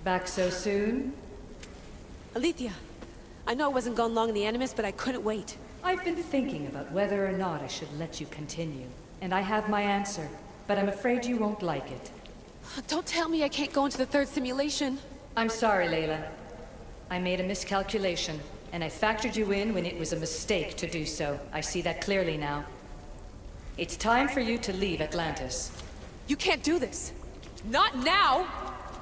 Back so soon? Alethea, I know I wasn't gone long in the Animus, but I couldn't wait. I've been thinking about whether or not I should let you continue, and I have my answer, but I'm afraid you won't like it. Don't tell me I can't go into the third simulation. I'm sorry, Layla. I made a miscalculation, and I factored you in when it was a mistake to do so. I see that clearly now. It's time for you to leave Atlantis. You can't do this. Not now!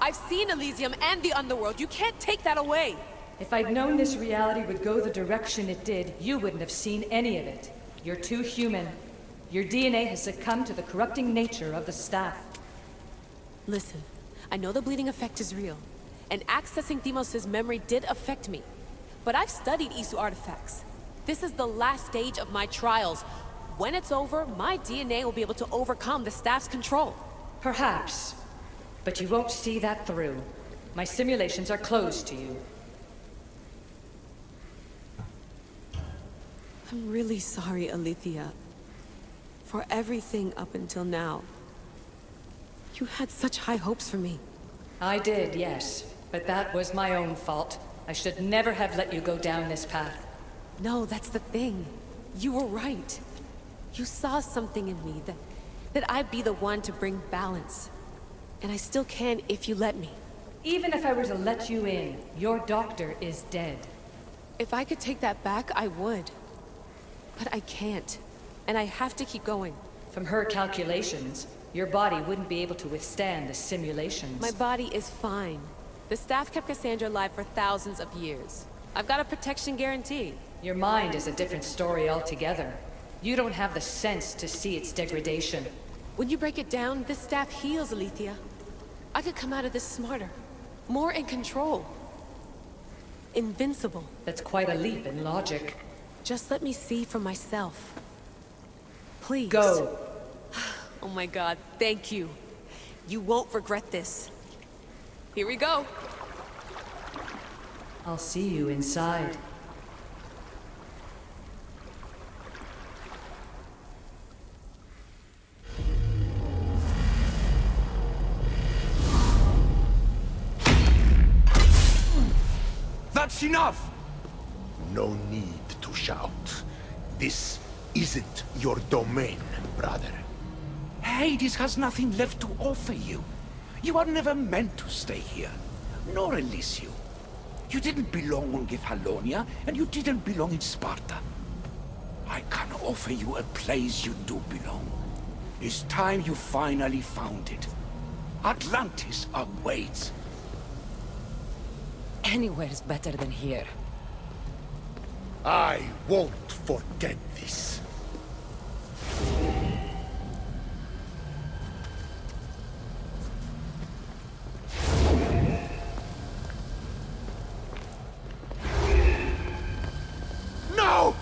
I've seen Elysium and the Underworld. You can't take that away! If I'd known this reality would go the direction it did, you wouldn't have seen any of it. You're too human. Your DNA has succumbed to the corrupting nature of the staff. Listen, I know the bleeding effect is real, and accessing Deimos' memory did affect me. But I've studied Isu artifacts. This is the last stage of my trials. When it's over, my DNA will be able to overcome the staff's control. Perhaps. But you won't see that through. My simulations are closed to you. I'm really sorry, Alethea. For everything up until now. You had such high hopes for me. I did, yes. But that was my own fault. I should never have let you go down this path. No, that's the thing. You were right. You saw something in me that I'd be the one to bring balance. And I still can if you let me. Even if I were to let you in, your doctor is dead. If I could take that back, I would. But I can't. And I have to keep going. From her calculations, your body wouldn't be able to withstand the simulations. My body is fine. The staff kept Cassandra alive for thousands of years. I've got a protection guarantee. Your mind is a different story altogether. You don't have the sense to see its degradation. When you break it down, this staff heals, Alethea. I could come out of this smarter, more in control. Invincible. That's quite a leap in logic. Just let me see for myself. Please. Go. Oh my god, thank you. You won't regret this. Here we go. I'll see you inside. That's enough! No need to shout. This isn't your domain, brother. Hades has nothing left to offer you. You are never meant to stay here, nor Elysium. You didn't belong on Kefalonia, and you didn't belong in Sparta. I can offer you a place you do belong. It's time you finally found it. Atlantis awaits. Anywhere's better than here. I won't forget this. No!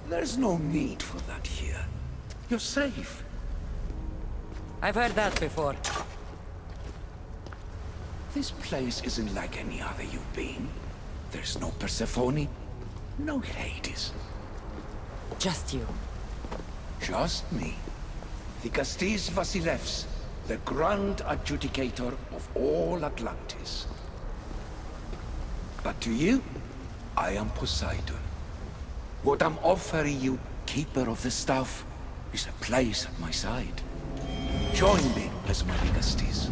There's no need for that here. You're safe. I've heard that before. This place isn't like any other you've been. There's no Persephone, no Hades. Just you. Just me. Dikastes Vasilevs, the Grand Adjudicator of all Atlantis. But to you, I am Poseidon. What I'm offering you, Keeper of the Staff, is a place at my side. Join me as my Dikastes.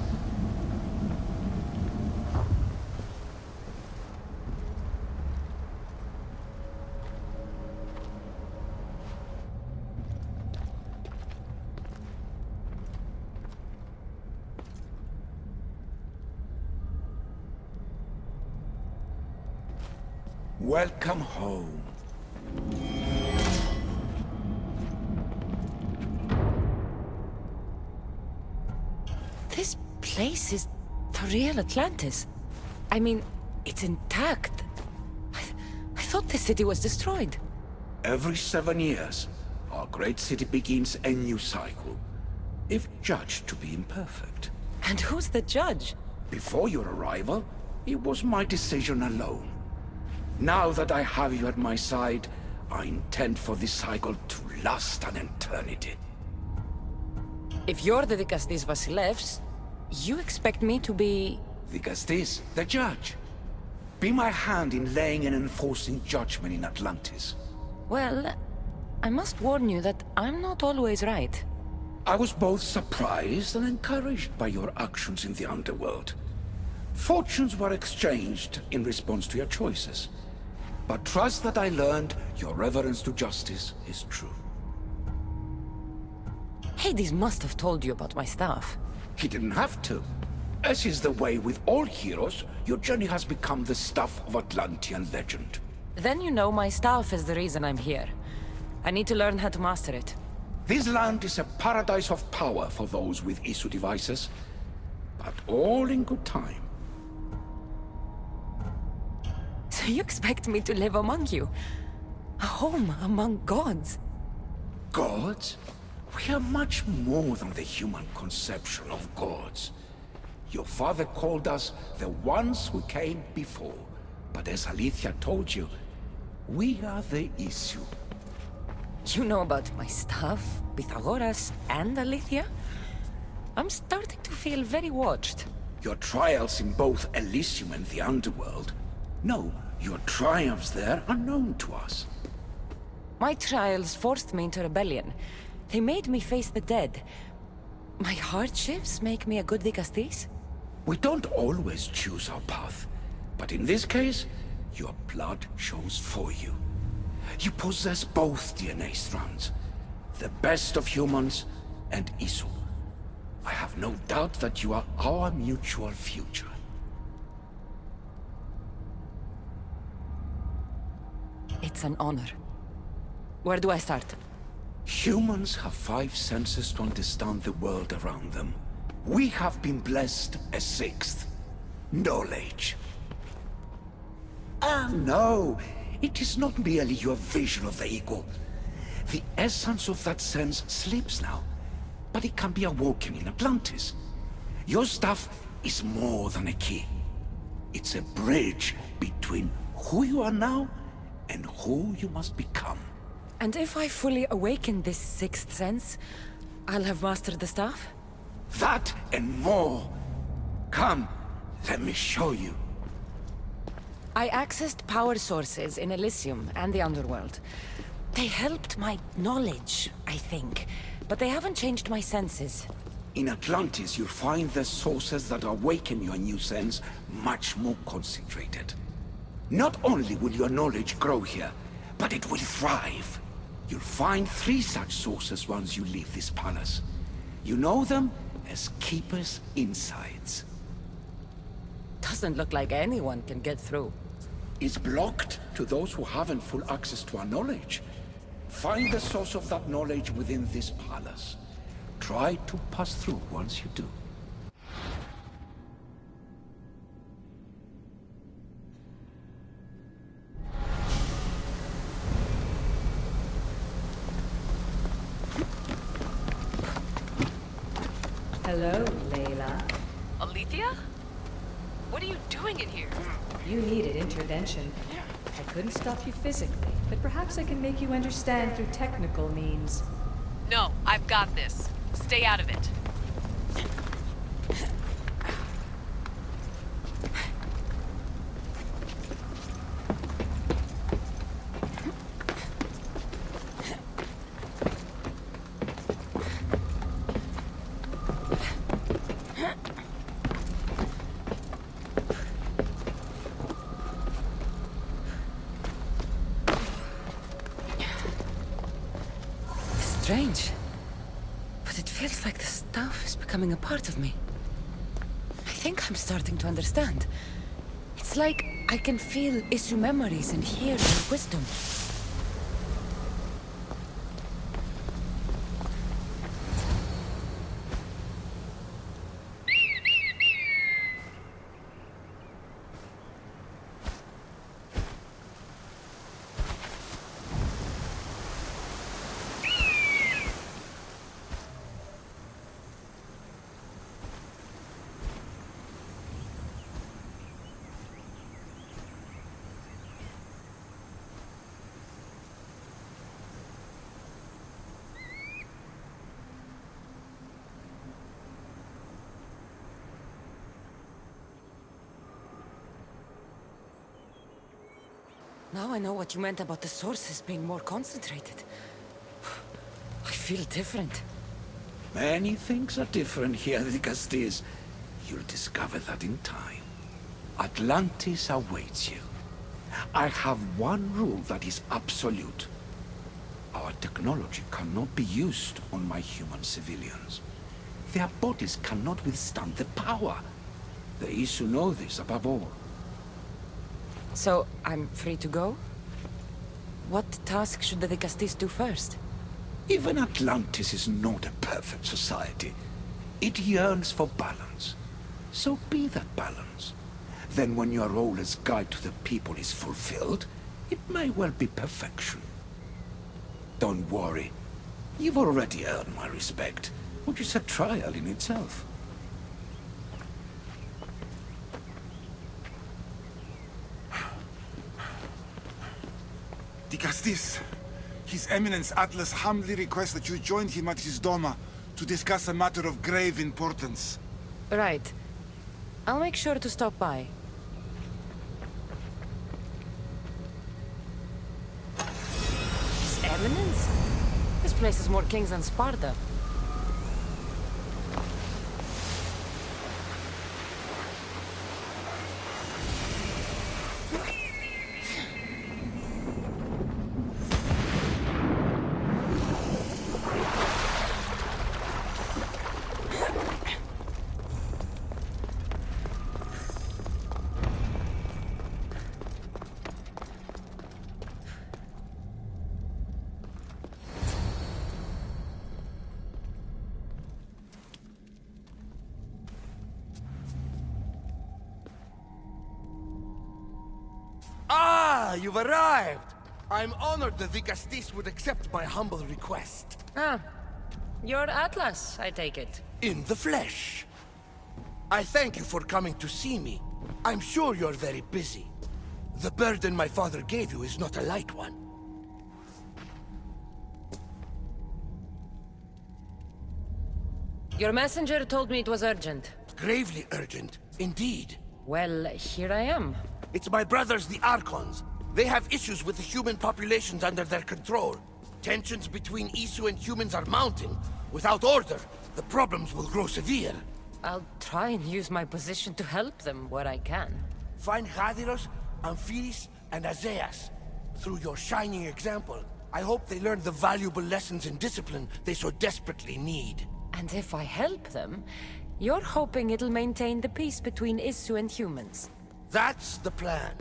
Welcome home. This place is the real Atlantis. I mean, it's intact. I thought the city was destroyed. Every 7 years, our great city begins a new cycle, if judged to be imperfect. And who's the judge? Before your arrival, it was my decision alone. Now that I have you at my side, I intend for this cycle to last an eternity. If you're the Dikastes Vasilevs, you expect me to be... Dikastes, the judge. Be my hand in laying and enforcing judgment in Atlantis. Well, I must warn you that I'm not always right. I was both surprised and encouraged by your actions in the underworld. Fortunes were exchanged in response to your choices. But trust that I learned your reverence to justice is true. Hades must have told you about my staff. He didn't have to. As is the way with all heroes, your journey has become the stuff of Atlantean legend. Then you know my staff is the reason I'm here. I need to learn how to master it. This land is a paradise of power for those with Isu devices, but all in good time. So you expect me to live among you? A home among gods? Gods? We are much more than the human conception of gods. Your father called us the ones who came before, but as Alethea told you, we are the Isu. You know about my staff, Pythagoras, and Alethea? I'm starting to feel very watched. Your trials in both Elysium and the underworld. No, your triumphs there are known to us. My trials forced me into rebellion. They made me face the dead. My hardships make me a good Dikastes? We don't always choose our path, but in this case, your blood shows for you. You possess both DNA strands, the best of humans and Isu. I have no doubt that you are our mutual future. It's an honor. Where do I start? Humans have 5 senses to understand the world around them. We have been blessed a 6th. Knowledge. No. It is not merely your vision of the ego. The essence of that sense sleeps now, but it can be awoken in Atlantis. Your stuff is more than a key. It's a bridge between who you are now and who you must become. And if I fully awaken this 6th sense, I'll have mastered the staff? That and more. Come, let me show you. I accessed power sources in Elysium and the underworld. They helped my knowledge, I think, but they haven't changed my senses. In Atlantis, you'll find the sources that awaken your new sense much more concentrated. Not only will your knowledge grow here, but it will thrive. You'll find 3 such sources once you leave this palace. You know them as Keeper's Insides. Doesn't look like anyone can get through. It's blocked to those who haven't full access to our knowledge. Find the source of that knowledge within this palace. Try to pass through once you do. Hello, Layla. Alethea? What are you doing in here? You needed intervention. I couldn't stop you physically, but perhaps I can make you understand through technical means. No, I've got this. Stay out of it. Strange. But it feels like the staff is becoming a part of me. I think I'm starting to understand. It's like I can feel Isu memories and hear their wisdom. Now I know what you meant about the sources being more concentrated. I feel different. Many things are different here, Dikastes. You'll discover that in time. Atlantis awaits you. I have one rule that is absolute. Our technology cannot be used on my human civilians. Their bodies cannot withstand the power. The Isu know this above all. So, I'm free to go? What task should the Dikastes do first? Even Atlantis is not a perfect society. It yearns for balance. So be that balance. Then when your role as guide to the people is fulfilled, it may well be perfection. Don't worry. You've already earned my respect, which is a trial in itself. Dikastes, His Eminence Atlas humbly requests that you join him at his Doma to discuss a matter of grave importance. Right. I'll make sure to stop by. His Eminence? This place has more kings than Sparta. Ah, you've arrived! I'm honored the Dikastes would accept my humble request. Ah, you're Atlas, I take it. In the flesh. I thank you for coming to see me. I'm sure you're very busy. The burden my father gave you is not a light one. Your messenger told me it was urgent. Gravely urgent, indeed. Well, here I am. It's my brothers, the Archons. They have issues with the human populations under their control. Tensions between Isu and humans are mounting. Without order, the problems will grow severe. I'll try and use my position to help them where I can. Find Gadiros, Amphiris, and Azeas. Through your shining example, I hope they learn the valuable lessons in discipline they so desperately need. And if I help them, you're hoping it'll maintain the peace between Isu and humans. That's the plan.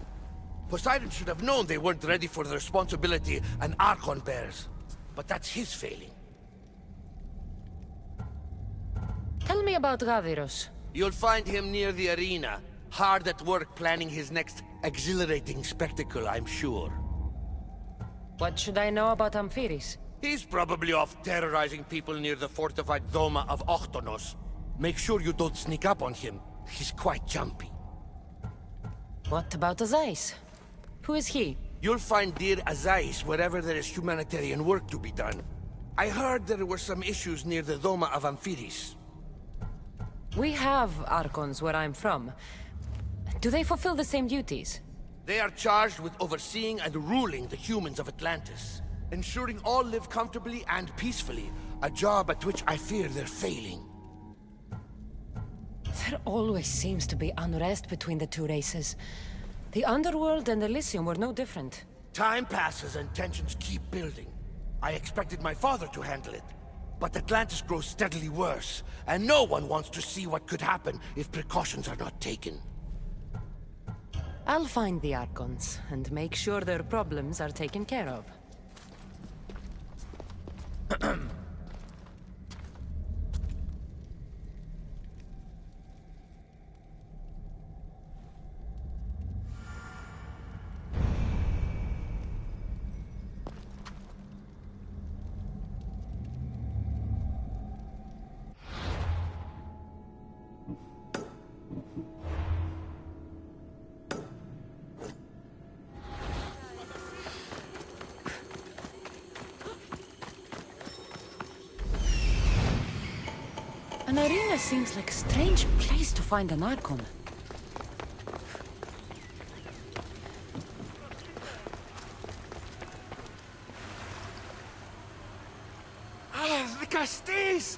Poseidon should have known they weren't ready for the responsibility an Archon bears. But that's his failing. Tell me about Gaviros. You'll find him near the arena, hard at work planning his next exhilarating spectacle, I'm sure. What should I know about Amphiris? He's probably off terrorizing people near the fortified Doma of Ochtonos. Make sure you don't sneak up on him. He's quite jumpy. What about Azais? Who is he? You'll find dear Azais wherever there is humanitarian work to be done. I heard there were some issues near the Doma of Amphiris. We have Archons where I'm from. Do they fulfill the same duties? They are charged with overseeing and ruling the humans of Atlantis. Ensuring all live comfortably and peacefully. A job at which I fear they're failing. There always seems to be unrest between the two races. The Underworld and Elysium were no different. Time passes and tensions keep building. I expected my father to handle it. But Atlantis grows steadily worse, and no one wants to see what could happen if precautions are not taken. I'll find the Archons, and make sure their problems are taken care of. An arena seems like a strange place to find an Archon. Dikastes!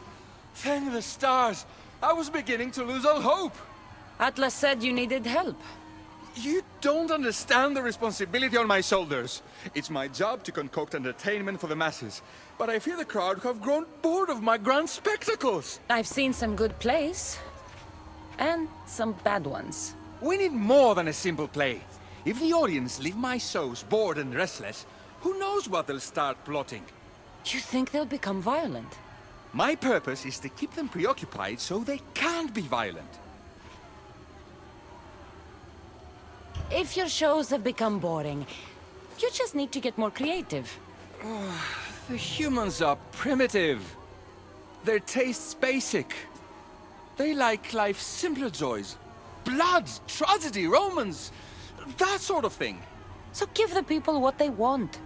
Thank the stars! I was beginning to lose all hope! Atlas said you needed help. You don't understand the responsibility on my shoulders. It's my job to concoct entertainment for the masses. But I fear the crowd have grown bored of my grand spectacles. I've seen some good plays. And some bad ones. We need more than a simple play. If the audience leave my shows bored and restless, who knows what they'll start plotting? You think they'll become violent? My purpose is to keep them preoccupied so they can't be violent. If your shows have become boring, you just need to get more creative. The humans are primitive. Their tastes basic. They like life's simpler joys. Blood, tragedy, romance, that sort of thing. So give the people what they want.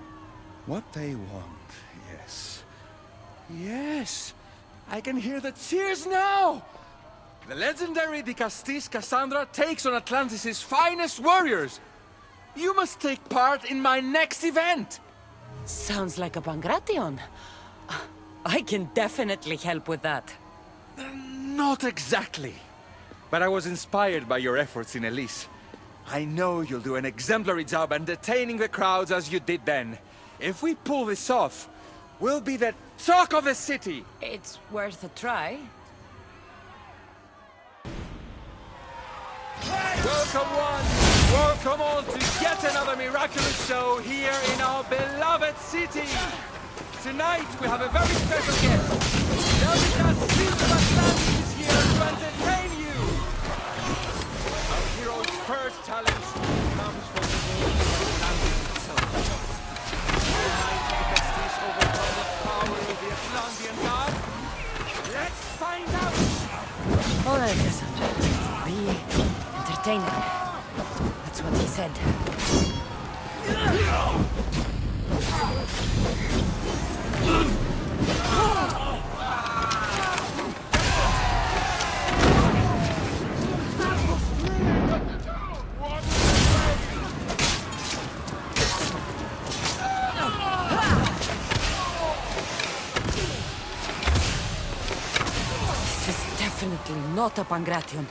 What they want, yes. Yes! I can hear the cheers now! The legendary Dikastes Cassandra takes on Atlantis' finest warriors! You must take part in my next event! Sounds like a Pangration. I can definitely help with that. Not exactly. But I was inspired by your efforts in Elise. I know you'll do an exemplary job entertaining the crowds as you did then. If we pull this off, we'll be the talk of the city! It's worth a try. Welcome one, welcome all to yet another miraculous show here in our beloved city! Tonight we have a very special guest. The Fate of Atlantis is here to entertain you! Our hero's first challenge comes from the world of Atlantis itself. Tonight Dikastes overcome the power of the Atlantean god. Let's find out! All right, Cassandra. Be entertaining. That's what he said. This is definitely not a Pangration.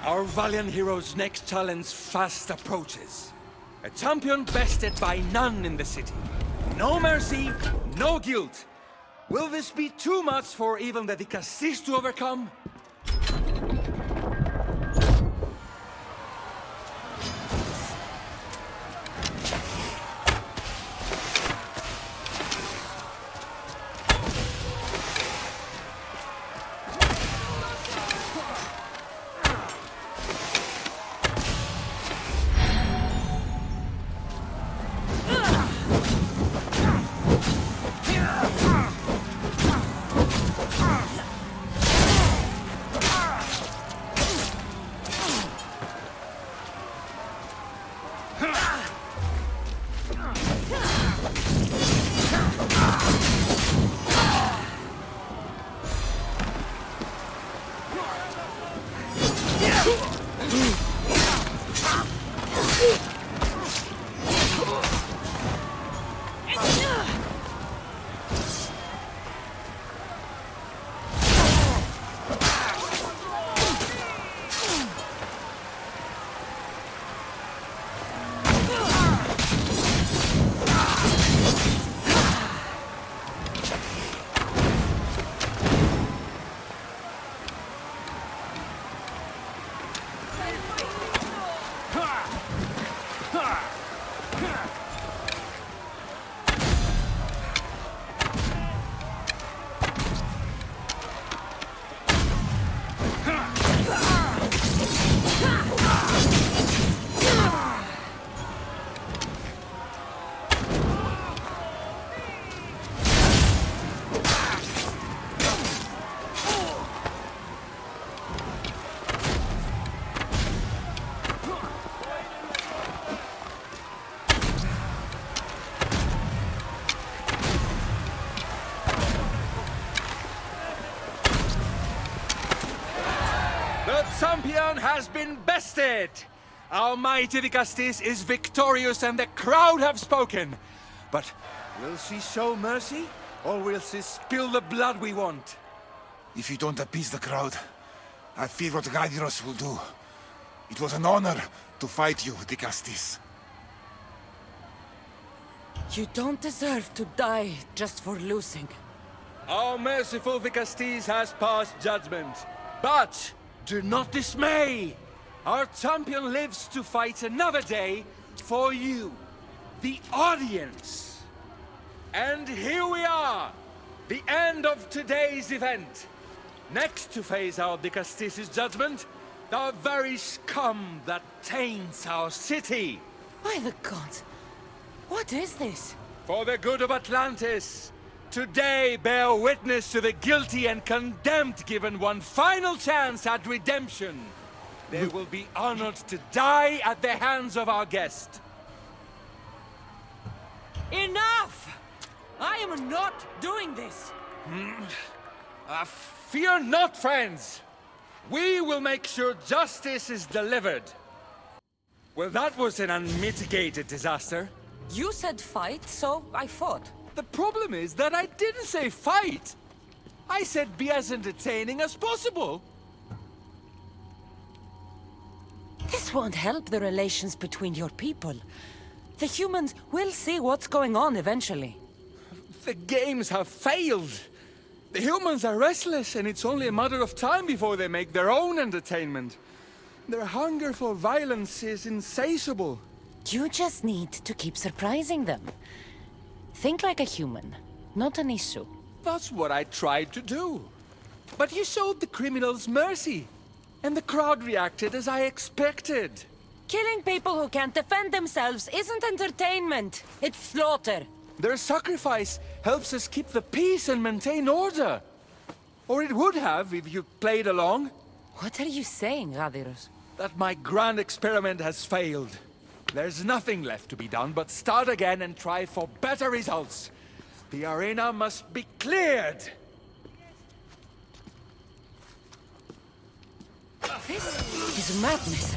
Our valiant hero's next challenge fast approaches. A champion bested by none in the city. No mercy, no guilt. Will this be too much for even the Dikastes to overcome? Champion has been bested! Our mighty Dikastes is victorious and the crowd have spoken. But will she show mercy? or we'll spill the blood we want. If you don't appease the crowd, I fear what Gaidiros will do. It was an honor to fight you, Dikastes. You don't deserve to die just for losing. Our merciful Dikastes has passed judgment. But do not dismay! Our champion lives to fight another day for you, the audience. And here we are, the end of today's event. Next to face our Dikastes' judgment, the very scum that taints our city. By the gods, what is this? For the good of Atlantis, today bear witness to the guilty and condemned given one final chance at redemption. They will be honored to die at the hands of our guest. Enough! I am not doing this! Fear not, friends! We will make sure justice is delivered. Well, that was an unmitigated disaster. You said fight, so I fought. The problem is that I didn't say fight. I said be as entertaining as possible. This won't help the relations between your people. The humans will see what's going on eventually. The games have failed. The humans are restless, and it's only a matter of time before they make their own entertainment. Their hunger for violence is insatiable. You just need to keep surprising them. Think like a human, not an issue. That's what I tried to do. But you showed the criminals mercy, and the crowd reacted as I expected. Killing people who can't defend themselves isn't entertainment, it's slaughter. Their sacrifice helps us keep the peace and maintain order. Or it would have if you played along. What are you saying, Gaidiros? That my grand experiment has failed. There's nothing left to be done but start again and try for better results. The arena must be cleared. This is madness.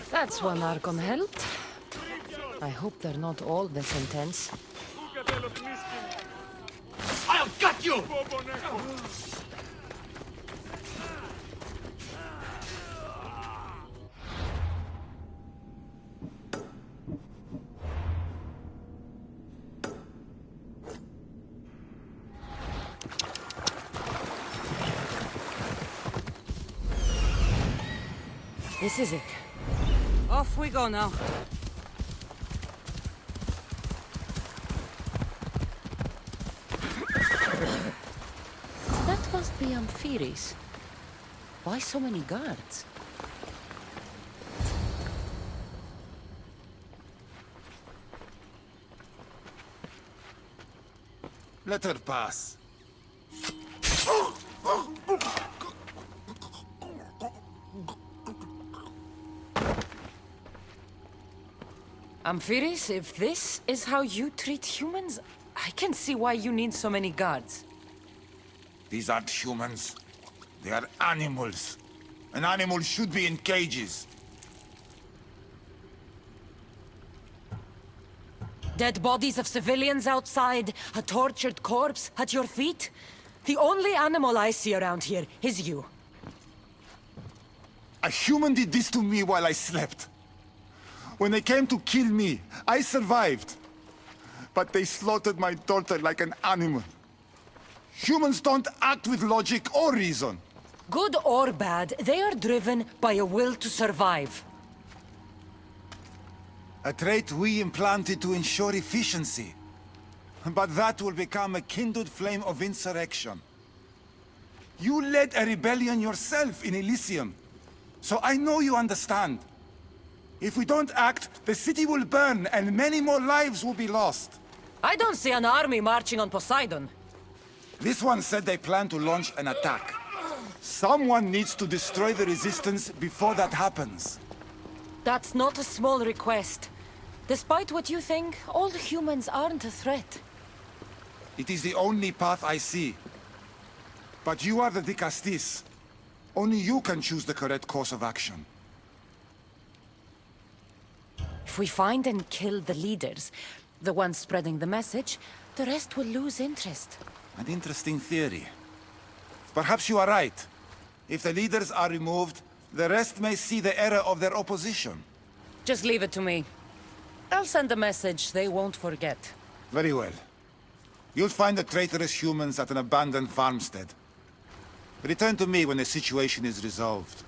That's one Archon helped. I hope they're not all this intense. I'll gut you! This is it. Off we go now. That must be Amphiris. Why so many guards? Let her pass. Amphiris, if this is how you treat humans, I can see why you need so many guards. These aren't humans. They are animals. An animal should be in cages. Dead bodies of civilians outside, a tortured corpse at your feet. The only animal I see around here is you. A human did this to me while I slept. When they came to kill me, I survived. But they slaughtered my daughter like an animal. Humans don't act with logic or reason. Good or bad, they are driven by a will to survive. A trait we implanted to ensure efficiency. But that will become a kindled flame of insurrection. You led a rebellion yourself in Elysium. So I know you understand. If we don't act, the city will burn and many more lives will be lost. I don't see an army marching on Poseidon. This one said they plan to launch an attack. Someone needs to destroy the resistance before that happens. That's not a small request. Despite what you think, all humans aren't a threat. It is the only path I see. But you are the Dikastes. Only you can choose the correct course of action. If we find and kill the leaders, the ones spreading the message, the rest will lose interest. An interesting theory. Perhaps you are right. If the leaders are removed, the rest may see the error of their opposition. Just leave it to me. I'll send a message they won't forget. Very well. You'll find the traitorous humans at an abandoned farmstead. Return to me when the situation is resolved.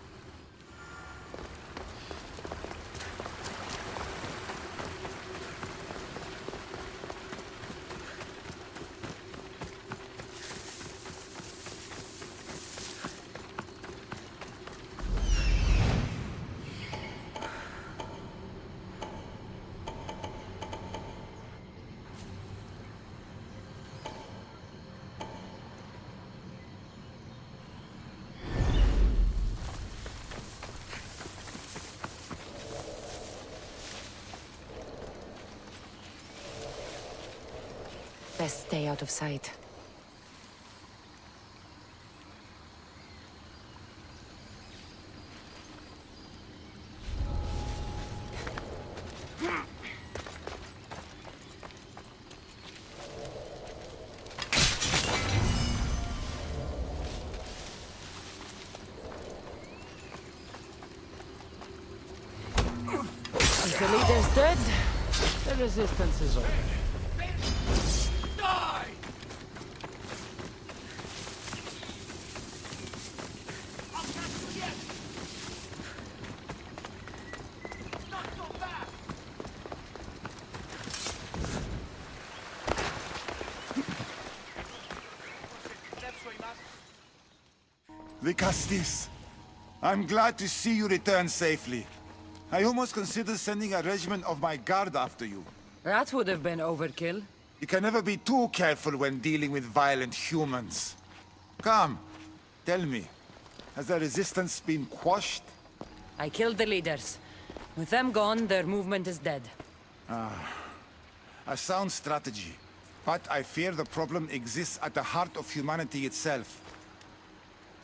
Best stay out of sight. If the leader's dead, the resistance is over. Dikastes, I'm glad to see you return safely. I almost considered sending a regiment of my guard after you. That would have been overkill. You can never be too careful when dealing with violent humans. Come, tell me, has the resistance been quashed? I killed the leaders. With them gone, their movement is dead. A sound strategy. But I fear the problem exists at the heart of humanity itself.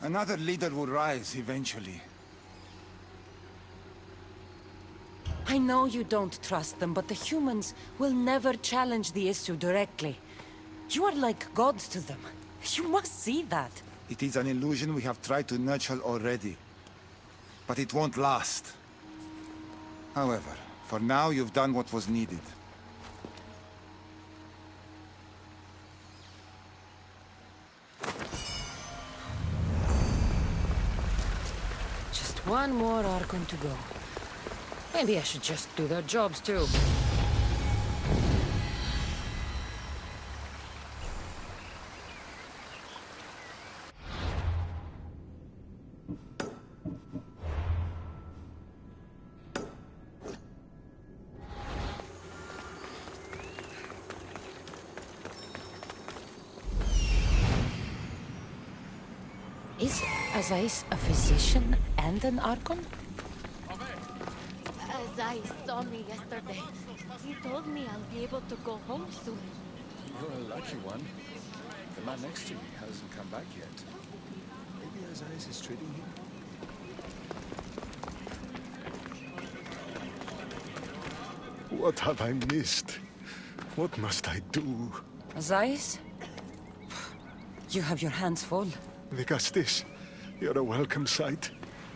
Another leader will rise eventually. I know you don't trust them, but the humans will never challenge the issue directly. You are like gods to them. You must see that. It is an illusion we have tried to nurture already. But it won't last. However, for now you've done what was needed. Just one more Archon to go. Maybe I should just do their jobs too. Is Azais a physician and an Archon? Azai saw me yesterday. He told me I'll be able to go home soon. You're a lucky one. The man next to me hasn't come back yet. Maybe Azais is treating him. What have I missed? What must I do? Azais? You have your hands full. Dikastes, you're a welcome sight.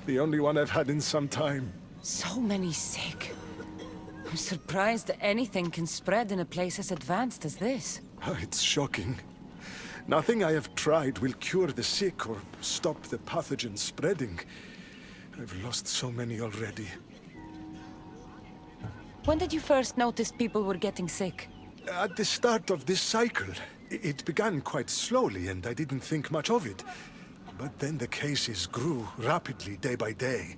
The only one I've had in some time. So many sick. I'm surprised anything can spread in a place as advanced as this. It's shocking. Nothing I have tried will cure the sick or stop the pathogen spreading. I've lost so many already. When did you first notice people were getting sick? At the start of this cycle, it began quite slowly and I didn't think much of it. But then the cases grew rapidly day by day.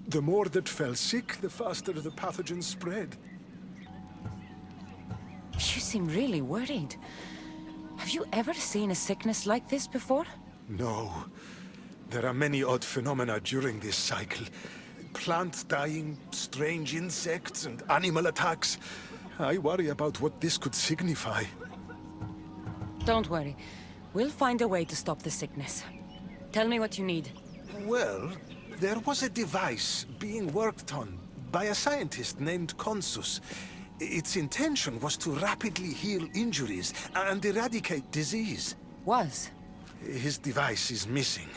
The more that fell sick, the faster the pathogen spread. You seem really worried. Have you ever seen a sickness like this before? No. There are many odd phenomena during this cycle. Plants dying, strange insects, and animal attacks. I worry about what this could signify. Don't worry. We'll find a way to stop the sickness. Tell me what you need. Well, there was a device being worked on by a scientist named Consus. Its intention was to rapidly heal injuries and eradicate disease. Was? His device is missing.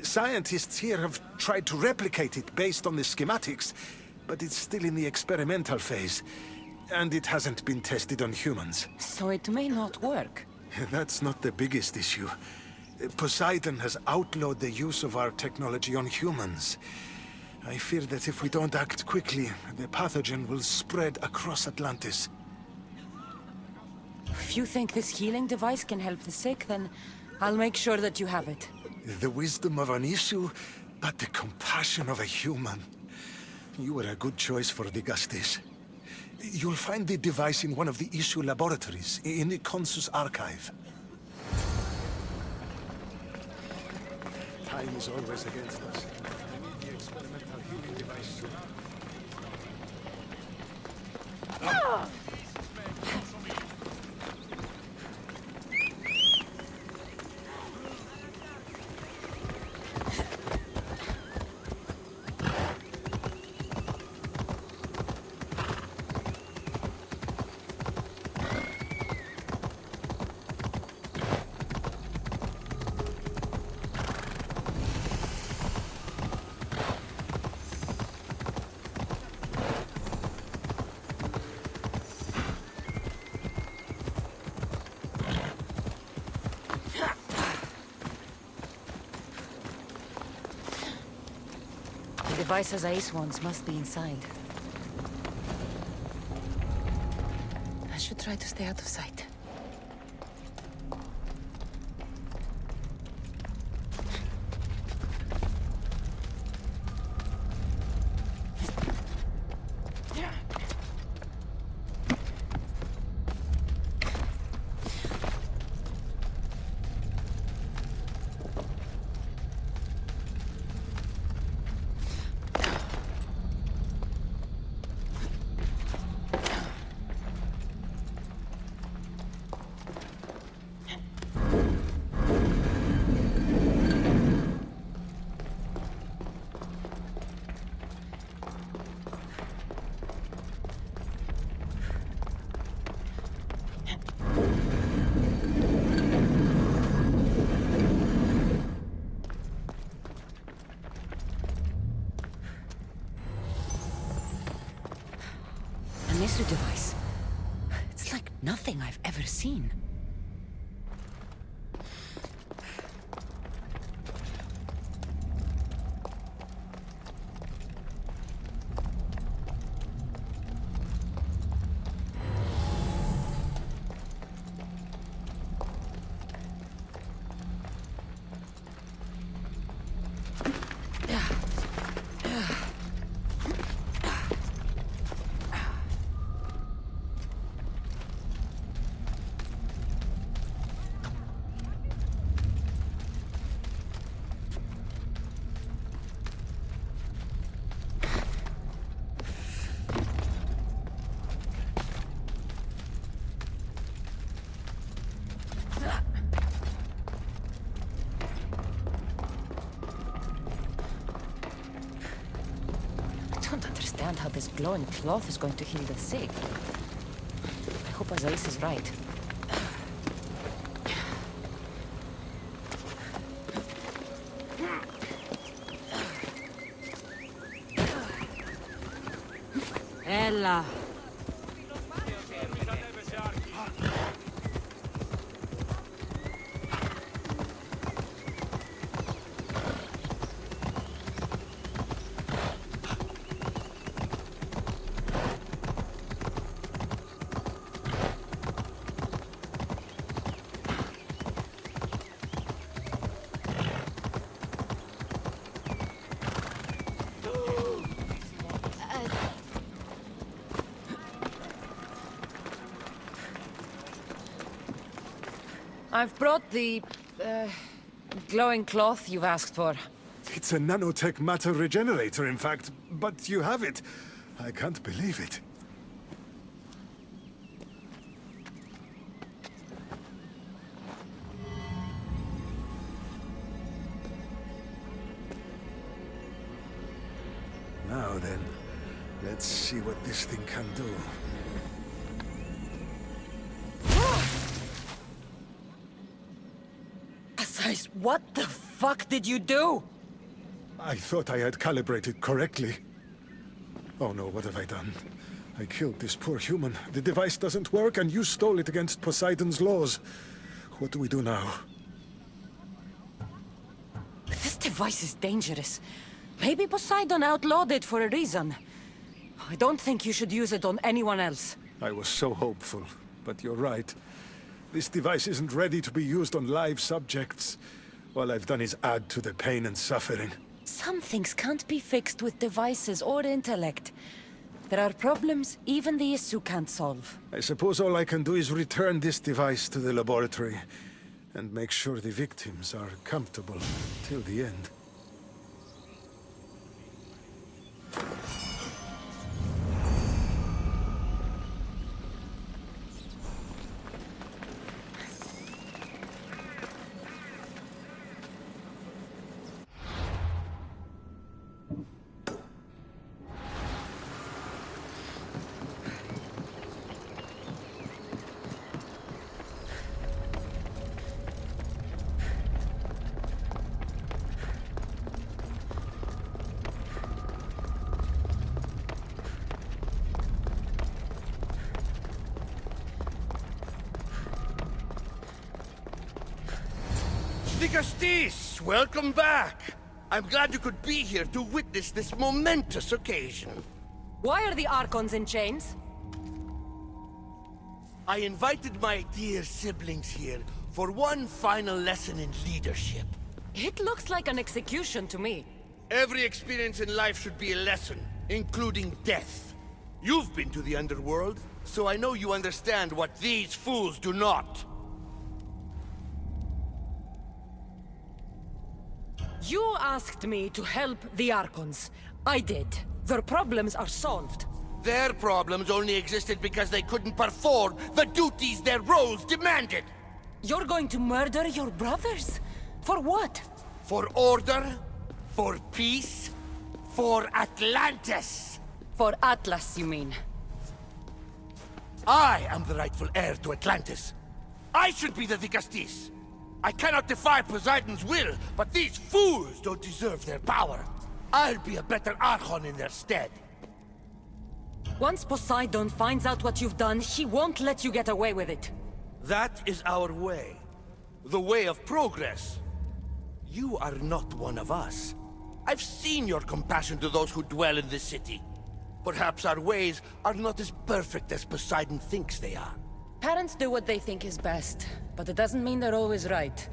Scientists here have tried to replicate it based on the schematics, but it's still in the experimental phase, and it hasn't been tested on humans. So it may not work. That's not the biggest issue. Poseidon has outlawed the use of our technology on humans. I fear that if we don't act quickly, the pathogen will spread across Atlantis. If you think this healing device can help the sick, then I'll make sure that you have it. The wisdom of an issue, but the compassion of a human. You were a good choice for Dikastes. You'll find the device in one of the issue laboratories, in the Consus archive. Time is always against us. I need the experimental healing device soon. The devices Ace wants must be inside. I should try to stay out of sight. An device. It's like nothing I've ever seen. I don't understand how this glowing cloth is going to heal the sick. I hope Azais is right. Ella. I've brought the, glowing cloth you've asked for. It's a nanotech matter regenerator, in fact, but you have it. I can't believe it. Now then, Let's see what this thing can do. Asais, what the fuck did you do? I thought I had calibrated correctly. Oh no, what have I done? I killed this poor human. The device doesn't work, and you stole it against Poseidon's laws. What do we do now? This device is dangerous. Maybe Poseidon outlawed it for a reason. I don't think you should use it on anyone else. I was so hopeful, but you're right. This device isn't ready to be used on live subjects. All I've done is add to the pain and suffering. Some things can't be fixed with devices or intellect. There are problems even the Isu can't solve. I suppose all I can do is return this device to the laboratory and make sure the victims are comfortable till the end. Dikastes, welcome back. I'm glad you could be here to witness this momentous occasion. Why are the Archons in chains? I invited my dear siblings here for one final lesson in leadership. It looks like an execution to me. Every experience in life should be a lesson, including death. You've been to the underworld, so I know you understand what these fools do not. You asked me to help the Archons. I did. Their problems are solved. Their problems only existed because they couldn't perform the duties their roles demanded. You're going to murder your brothers? For what? For order, for peace, for Atlantis. For Atlas, you mean? I am the rightful heir to Atlantis. I should be the Dikastes. I cannot defy Poseidon's will, but these fools don't deserve their power. I'll be a better Archon in their stead. Once Poseidon finds out what you've done, he won't let you get away with it. That is our way. The way of progress. You are not one of us. I've seen your compassion to those who dwell in this city. Perhaps our ways are not as perfect as Poseidon thinks they are. Parents do what they think is best, but it doesn't mean they're always right.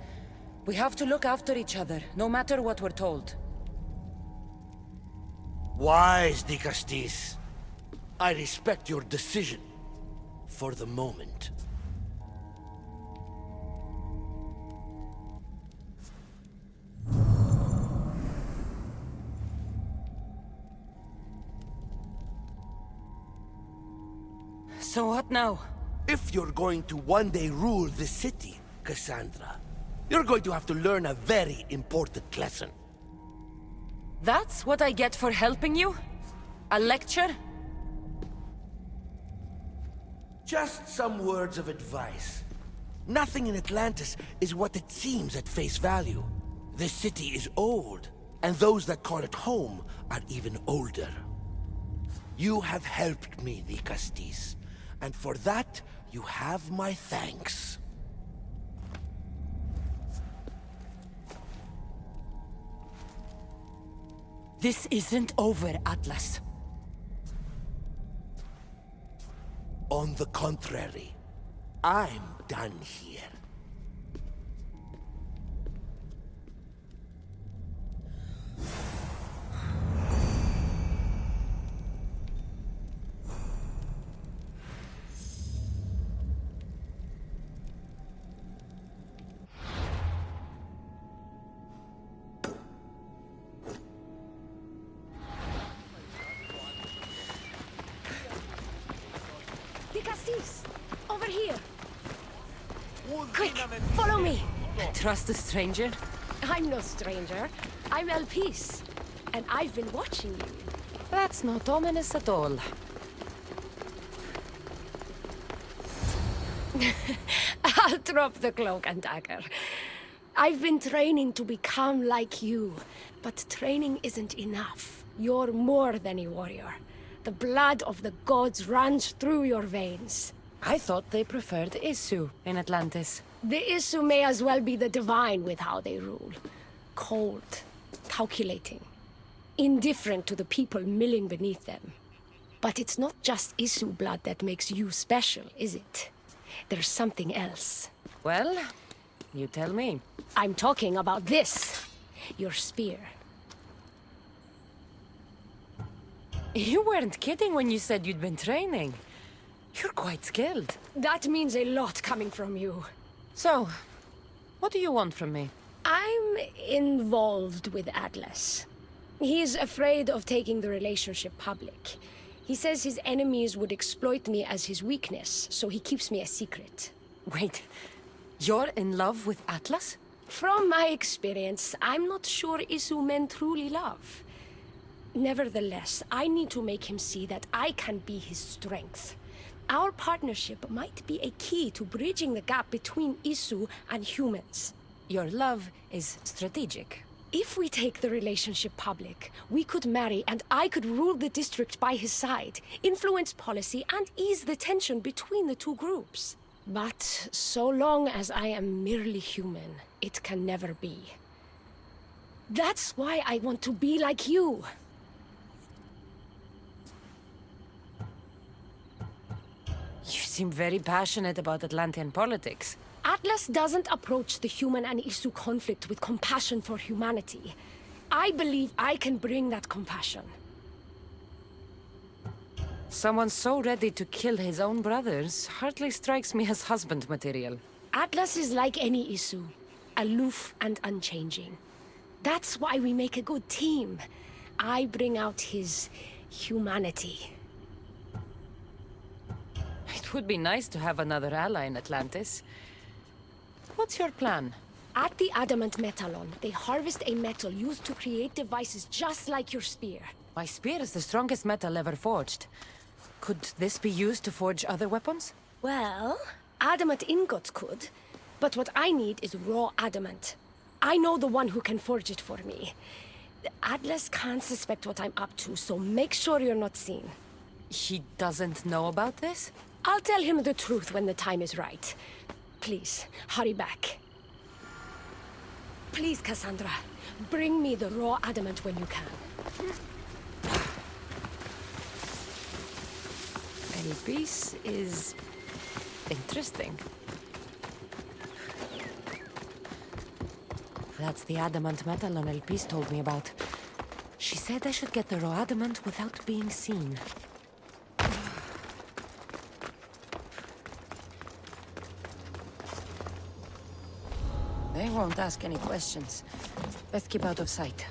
We have to look after each other, no matter what we're told. Wise, Dikastes. I respect your decision. For the moment. So what now? If you're going to one day rule the city, Cassandra, you're going to have to learn a very important lesson. That's what I get for helping you? A lecture? Just some words of advice. Nothing in Atlantis is what it seems at face value. This city is old, and those that call it home are even older. You have helped me, Dikastes, and for that, you have my thanks. This isn't over, Atlas. On the contrary, I'm done here. Dikastes! Over here! Quick, follow me! Trust a stranger? I'm no stranger. I'm Elpis. And I've been watching you. That's not ominous at all. I'll drop the cloak and dagger. I've been training to become like you, but training isn't enough. You're more than a warrior. The blood of the gods runs through your veins. I thought they preferred Isu in Atlantis. The Isu may as well be the divine with how they rule. Cold, calculating, indifferent to the people milling beneath them. But it's not just Isu blood that makes you special, is it? There's something else. Well, you tell me. I'm talking about this. Your spear. You weren't kidding when you said you'd been training. You're quite skilled. That means a lot coming from you. So, what do you want from me? I'm involved with Atlas. He's afraid of taking the relationship public. He says his enemies would exploit me as his weakness, so he keeps me a secret. Wait, you're in love with Atlas? From my experience, I'm not sure Isu men truly love. Nevertheless, I need to make him see that I can be his strength. Our partnership might be a key to bridging the gap between Isu and humans. Your love is strategic. If we take the relationship public, we could marry and I could rule the district by his side, influence policy and ease the tension between the two groups. But so long as I am merely human, it can never be. That's why I want to be like you. You seem very passionate about Atlantean politics. Atlas doesn't approach the human and Isu conflict with compassion for humanity. I believe I can bring that compassion. Someone so ready to kill his own brothers hardly strikes me as husband material. Atlas is like any Isu, aloof and unchanging. That's why we make a good team. I bring out his humanity. It would be nice to have another ally in Atlantis. What's your plan? At the Adamant Metalon, they harvest a metal used to create devices just like your spear. My spear is the strongest metal ever forged. Could this be used to forge other weapons? Well, adamant ingots could, but what I need is raw adamant. I know the one who can forge it for me. Atlas can't suspect what I'm up to, so make sure you're not seen. He doesn't know about this? I'll tell him the truth when the time is right. Please, hurry back. Please, Cassandra, bring me the raw adamant when you can. El piece is interesting. That's the adamant metal on El Piece told me about. She said I should get the raw adamant without being seen. They won't ask any questions. Best keep out of sight.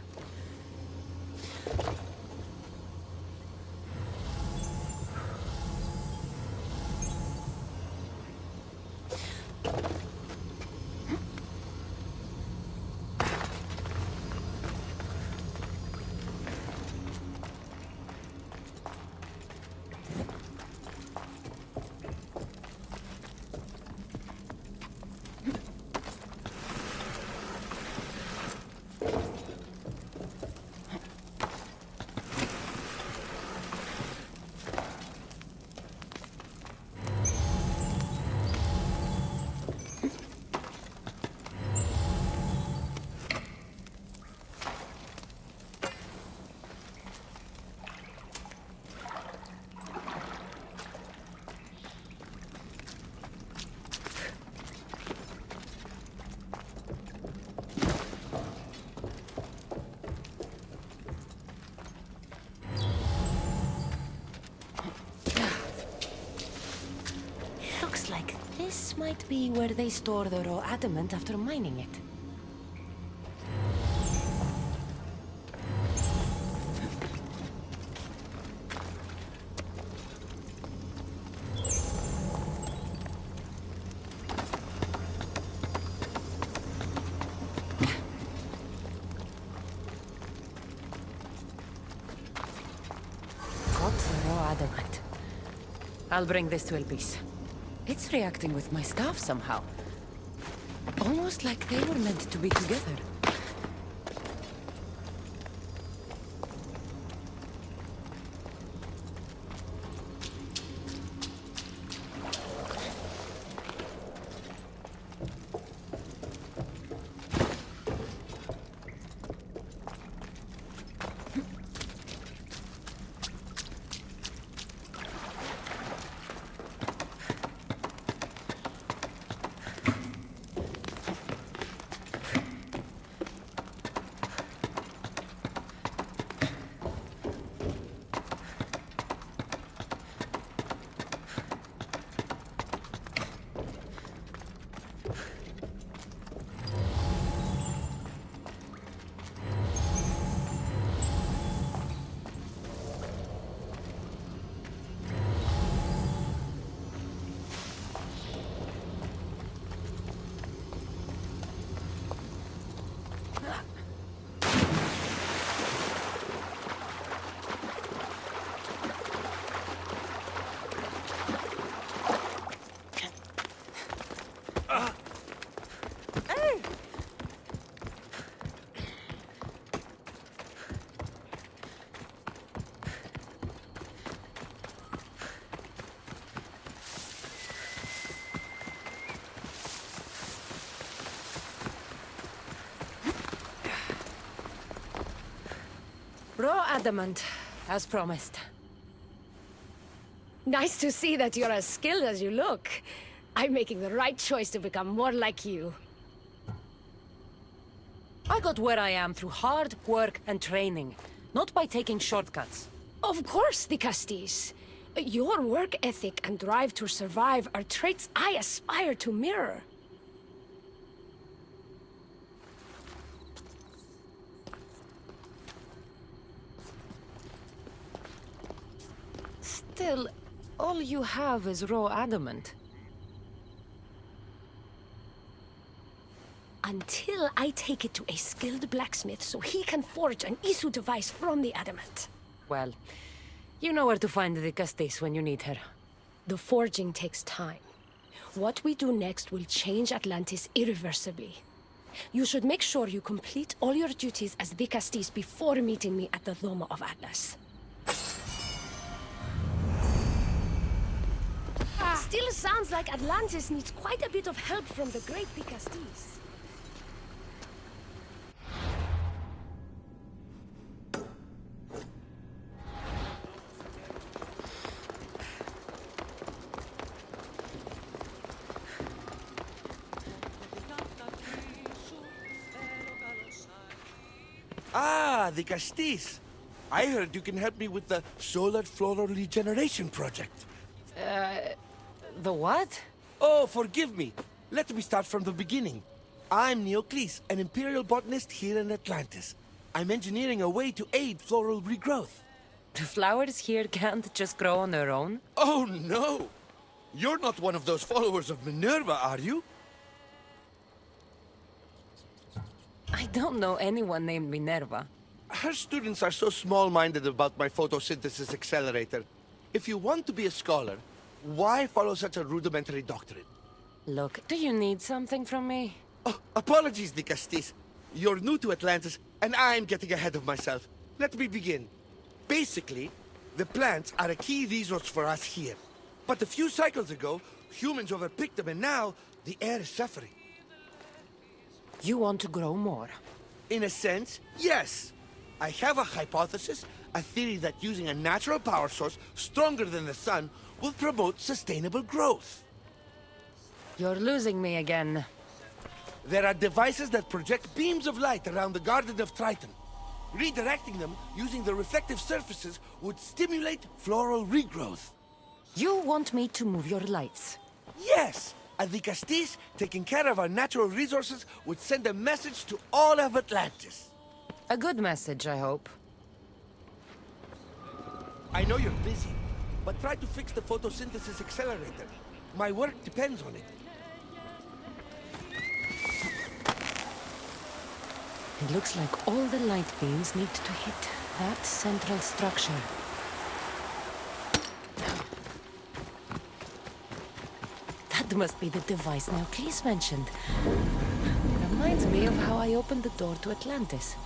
Looks like this might be where they store the raw adamant after mining it. adamant. I'll bring this to Elpis. It's reacting with my staff somehow. Almost like they were meant to be together. Raw adamant, as promised. Nice to see that you're as skilled as you look. I'm making the right choice to become more like you. I got where I am through hard work and training, not by taking shortcuts. Of course, Dikastes. Your work ethic and drive to survive are traits I aspire to mirror. Still, all you have is raw adamant. Until I take it to a skilled blacksmith so he can forge an Isu device from the adamant. Well, you know where to find the Dikastes when you need her. The forging takes time. What we do next will change Atlantis irreversibly. You should make sure you complete all your duties as Dikastes before meeting me at the Dome of Atlas. Still sounds like Atlantis needs quite a bit of help from the great Dikastes. Ah, Dikastes. I heard you can help me with the solar floral regeneration project. The what? Oh, forgive me. Let me start from the beginning. I'm Neocles, an imperial botanist here in Atlantis. I'm engineering a way to aid floral regrowth. The flowers here can't just grow on their own? Oh, no! You're not one of those followers of Minerva, are you? I don't know anyone named Minerva. Her students are so small-minded about my photosynthesis accelerator. If you want to be a scholar, why follow such a rudimentary doctrine? Look, do you need something from me? Oh, apologies, Dikastes. You're new to Atlantis, and I'm getting ahead of myself. Let me begin. Basically, the plants are a key resource for us here. But a few cycles ago, humans overpicked them, and now the air is suffering. You want to grow more? In a sense, yes. I have a hypothesis, a theory that using a natural power source stronger than the sun will promote sustainable growth. You're losing me again. There are devices that project beams of light around the Garden of Triton. Redirecting them using the reflective surfaces would stimulate floral regrowth. You want me to move your lights? Yes! And the Dikastes, taking care of our natural resources, would send a message to all of Atlantis. A good message, I hope. I know you're busy, but try to fix the photosynthesis accelerator. My work depends on it. It looks like all the light beams need to hit that central structure. That must be the device Neocles mentioned. Reminds me of how I opened the door to Atlantis.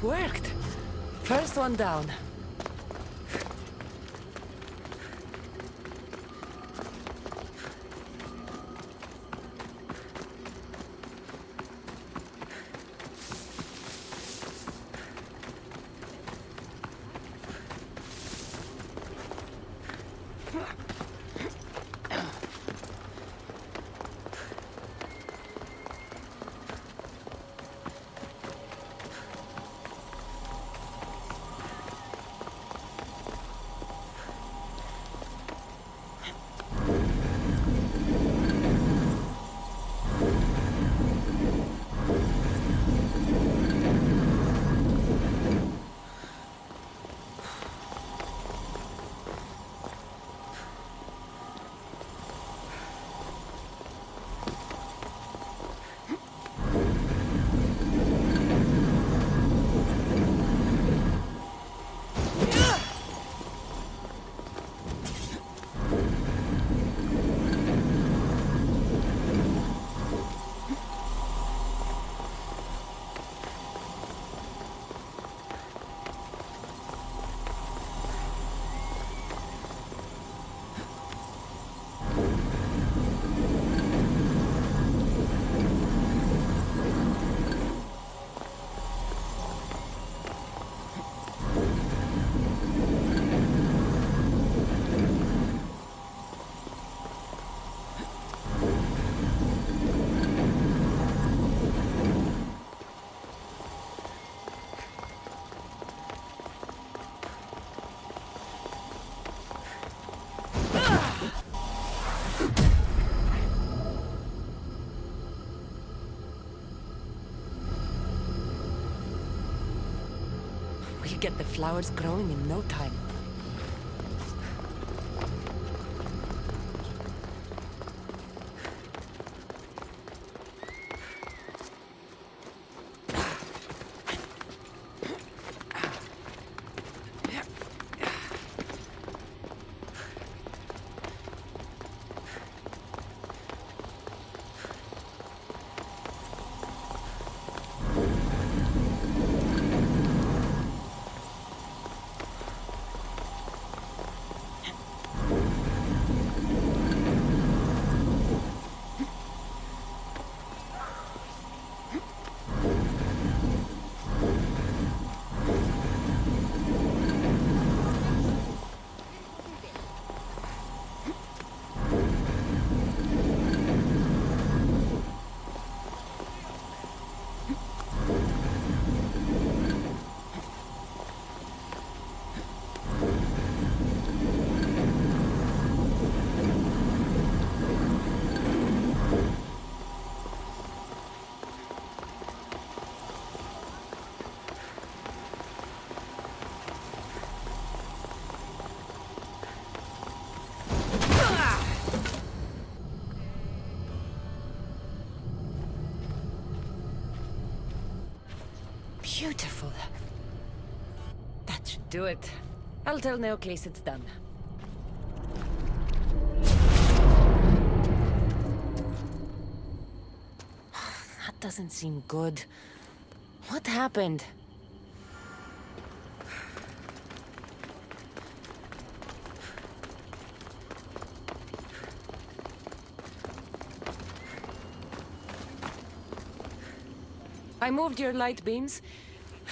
Worked. First one down. We'll get the flowers growing in no time. Beautiful. That should do it. I'll tell Neocles it's done. That doesn't seem good. What happened? I moved your light beams.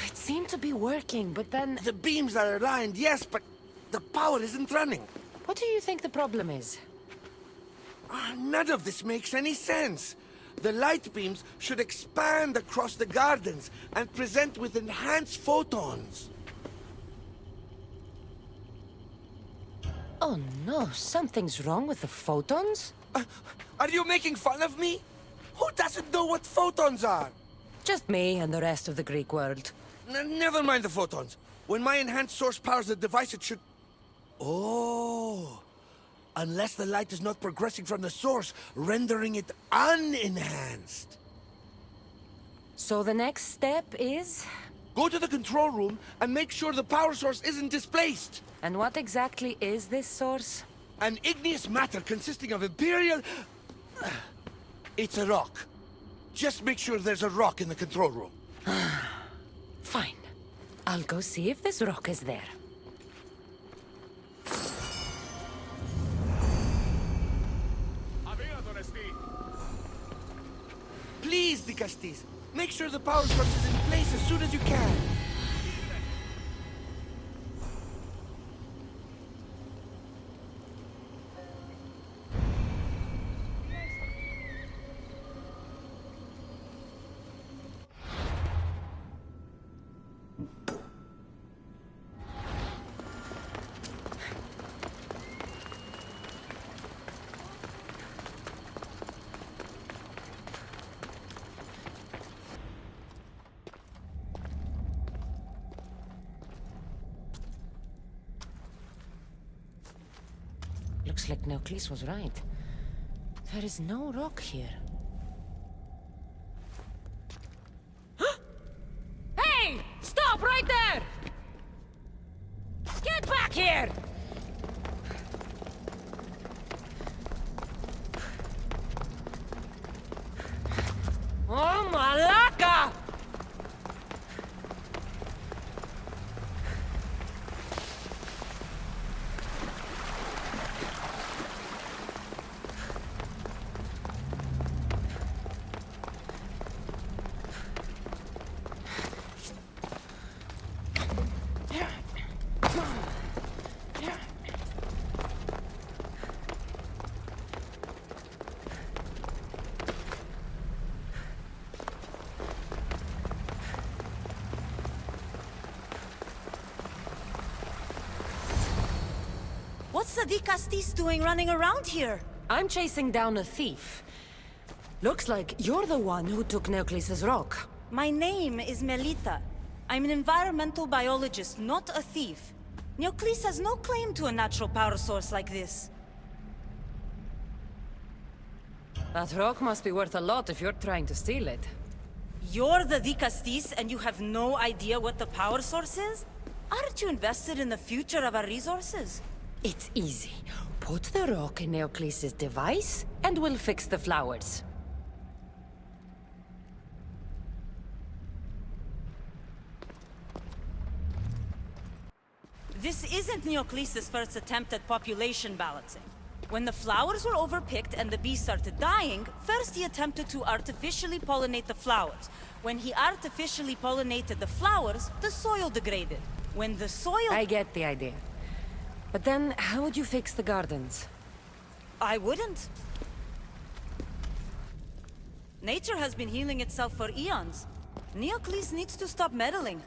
It seemed to be working, but then... The beams are aligned, yes, but the power isn't running. What do you think the problem is? None of this makes any sense. The light beams should expand across the gardens and present with enhanced photons. Oh no, something's wrong with the photons? Are you making fun of me? Who doesn't know what photons are? Just me and the rest of the Greek world. Never mind the photons. When my enhanced source powers the device, it should... Oh... Unless the light is not progressing from the source, rendering it unenhanced. So the next step is? Go to the control room and make sure the power source isn't displaced. And what exactly is this source? An igneous matter consisting of Imperial... It's a rock. Just make sure there's a rock in the control room. Fine. I'll go see if this rock is there. Please, Dikastes, make sure the power source is in place as soon as you can. Looks like Neocles was right. There is no rock here. Hey! Stop right there! Get back here! Oh, Malaka! What's the Dikastes doing running around here? I'm chasing down a thief. Looks like you're the one who took Neocles' rock. My name is Melita. I'm an environmental biologist, not a thief. Neocles has no claim to a natural power source like this. That rock must be worth a lot if you're trying to steal it. You're the Dikastes and you have no idea what the power source is? Aren't you invested in the future of our resources? It's easy. Put the rock in Neocles' device, and we'll fix the flowers. This isn't Neocles' first attempt at population balancing. When the flowers were overpicked and the bees started dying, first he attempted to artificially pollinate the flowers. When he artificially pollinated the flowers, the soil degraded. When the soil... I get the idea. But then, how would you fix the gardens? I wouldn't. Nature has been healing itself for eons. Neocles needs to stop meddling.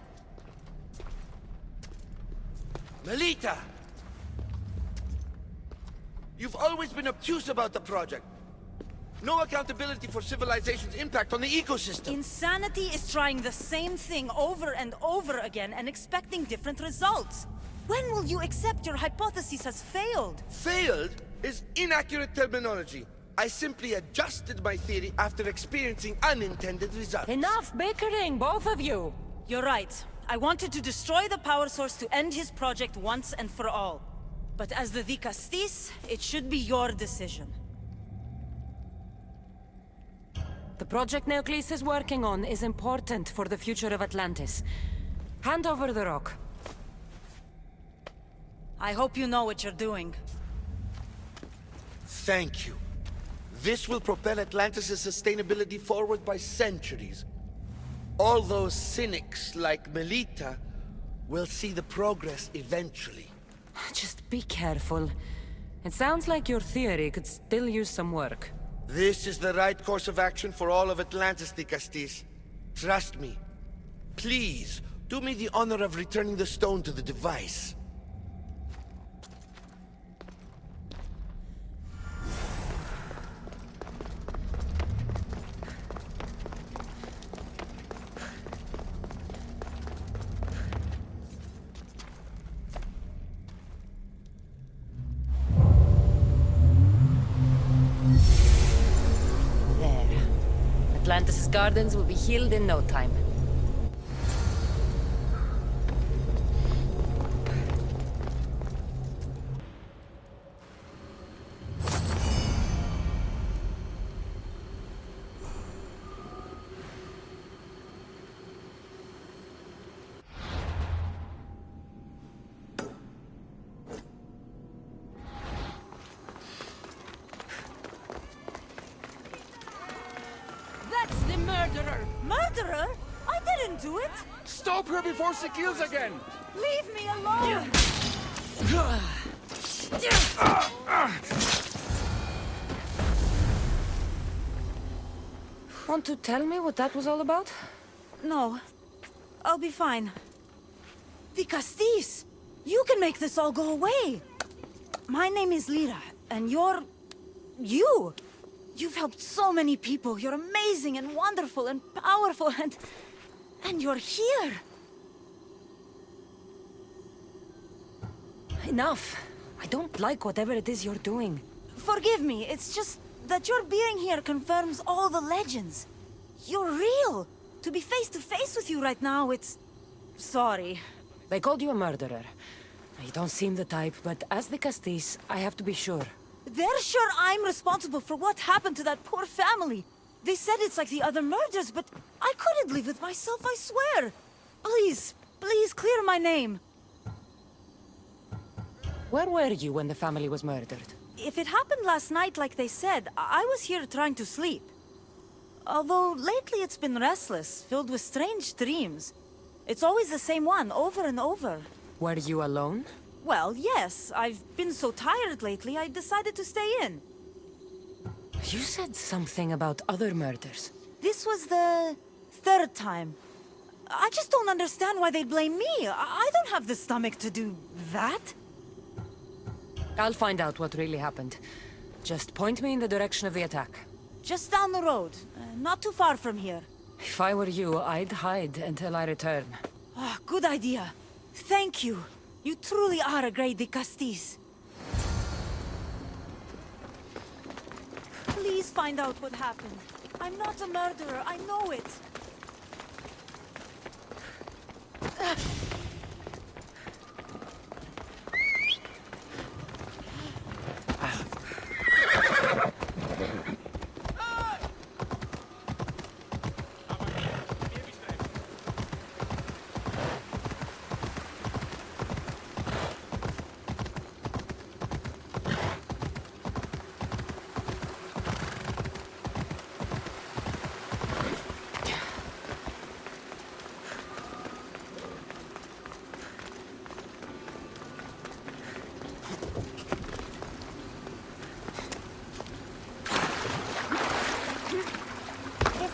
Melita! You've always been obtuse about the project. No accountability for civilization's impact on the ecosystem. Insanity is trying the same thing over and over again and expecting different results. When will you accept your hypothesis has failed? Failed is inaccurate terminology. I simply adjusted my theory after experiencing unintended results. Enough bickering, both of you! You're right. I wanted to destroy the power source to end his project once and for all. But as the Dikastes, it should be your decision. The project Neocles is working on is important for the future of Atlantis. Hand over the rock. I hope you know what you're doing. Thank you. This will propel Atlantis' sustainability forward by centuries. All those cynics like Melita will see the progress eventually. Just be careful. It sounds like your theory could still use some work. This is the right course of action for all of Atlantis, Dikastes. Trust me. Please, do me the honor of returning the stone to the device. There. Atlantis' gardens will be healed in no time. That's the murderer! Murderer? I didn't do it! Stop her before she kills again! Leave me alone! Want to tell me what that was all about? No. I'll be fine. Dikastes! You can make this all go away! My name is Lyra, and you're... you! You've helped so many people. You're amazing and wonderful and powerful and you're here! Enough. I don't like whatever it is you're doing. Forgive me, it's just that your being here confirms all the legends. You're real! To be face to face with you right now, it's... sorry. They called you a murderer. You don't seem the type, but as the Dikastes, I have to be sure. They're sure I'm responsible for what happened to that poor family. They said it's like the other murders, but I couldn't live with myself, I swear. Please, please clear my name. Where were you when the family was murdered? If it happened last night like they said, I was here trying to sleep. Although lately it's been restless, filled with strange dreams. It's always the same one, over and over. Were you alone? Well, yes. I've been so tired lately, I decided to stay in. You said something about other murders. This was the third time. I just don't understand why they'd blame me. I don't have the stomach to do that. I'll find out what really happened. Just point me in the direction of the attack. Just down the road, not too far from here. If I were you, I'd hide until I return. Ah, good idea. Thank you. You truly are a great Dikastes. Please find out what happened. I'm not a murderer, I know it.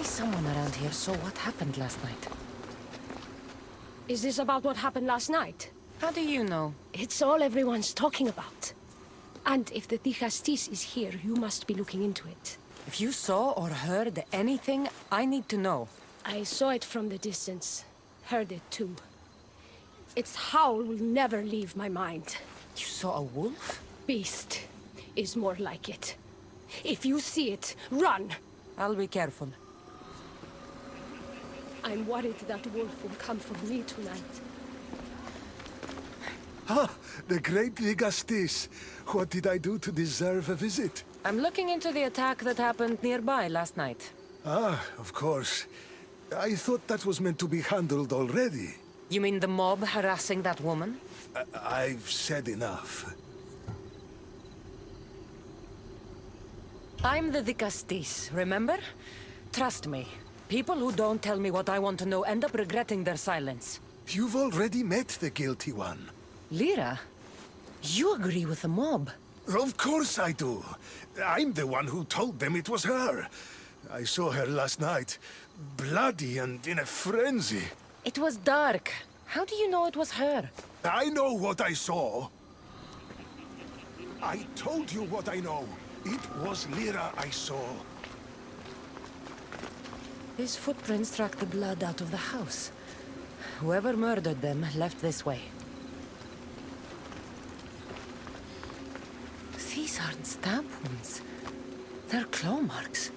Someone around here saw what happened last night. Is this about what happened last night? How do you know? It's all everyone's talking about. And if the Dikastes is here, you must be looking into it. If you saw or heard anything, I need to know. I saw it from the distance. Heard it too. Its howl will never leave my mind. You saw a wolf? Beast is more like it. If you see it, run! I'll be careful. I'm worried that wolf will come for me tonight. Ah, the great Dikastes. What did I do to deserve a visit? I'm looking into the attack that happened nearby last night. Ah, of course. I thought that was meant to be handled already. You mean the mob harassing that woman? I've said enough. I'm the Dikastes, remember? Trust me. People who don't tell me what I want to know end up regretting their silence. You've already met the guilty one. Lyra, you agree with the mob. Of course I do. I'm the one who told them it was her. I saw her last night, bloody and in a frenzy. It was dark. How do you know it was her? I know what I saw. I told you what I know. It was Lyra I saw. These footprints track the blood out of the house. Whoever murdered them left this way. These aren't stab wounds. They're claw marks.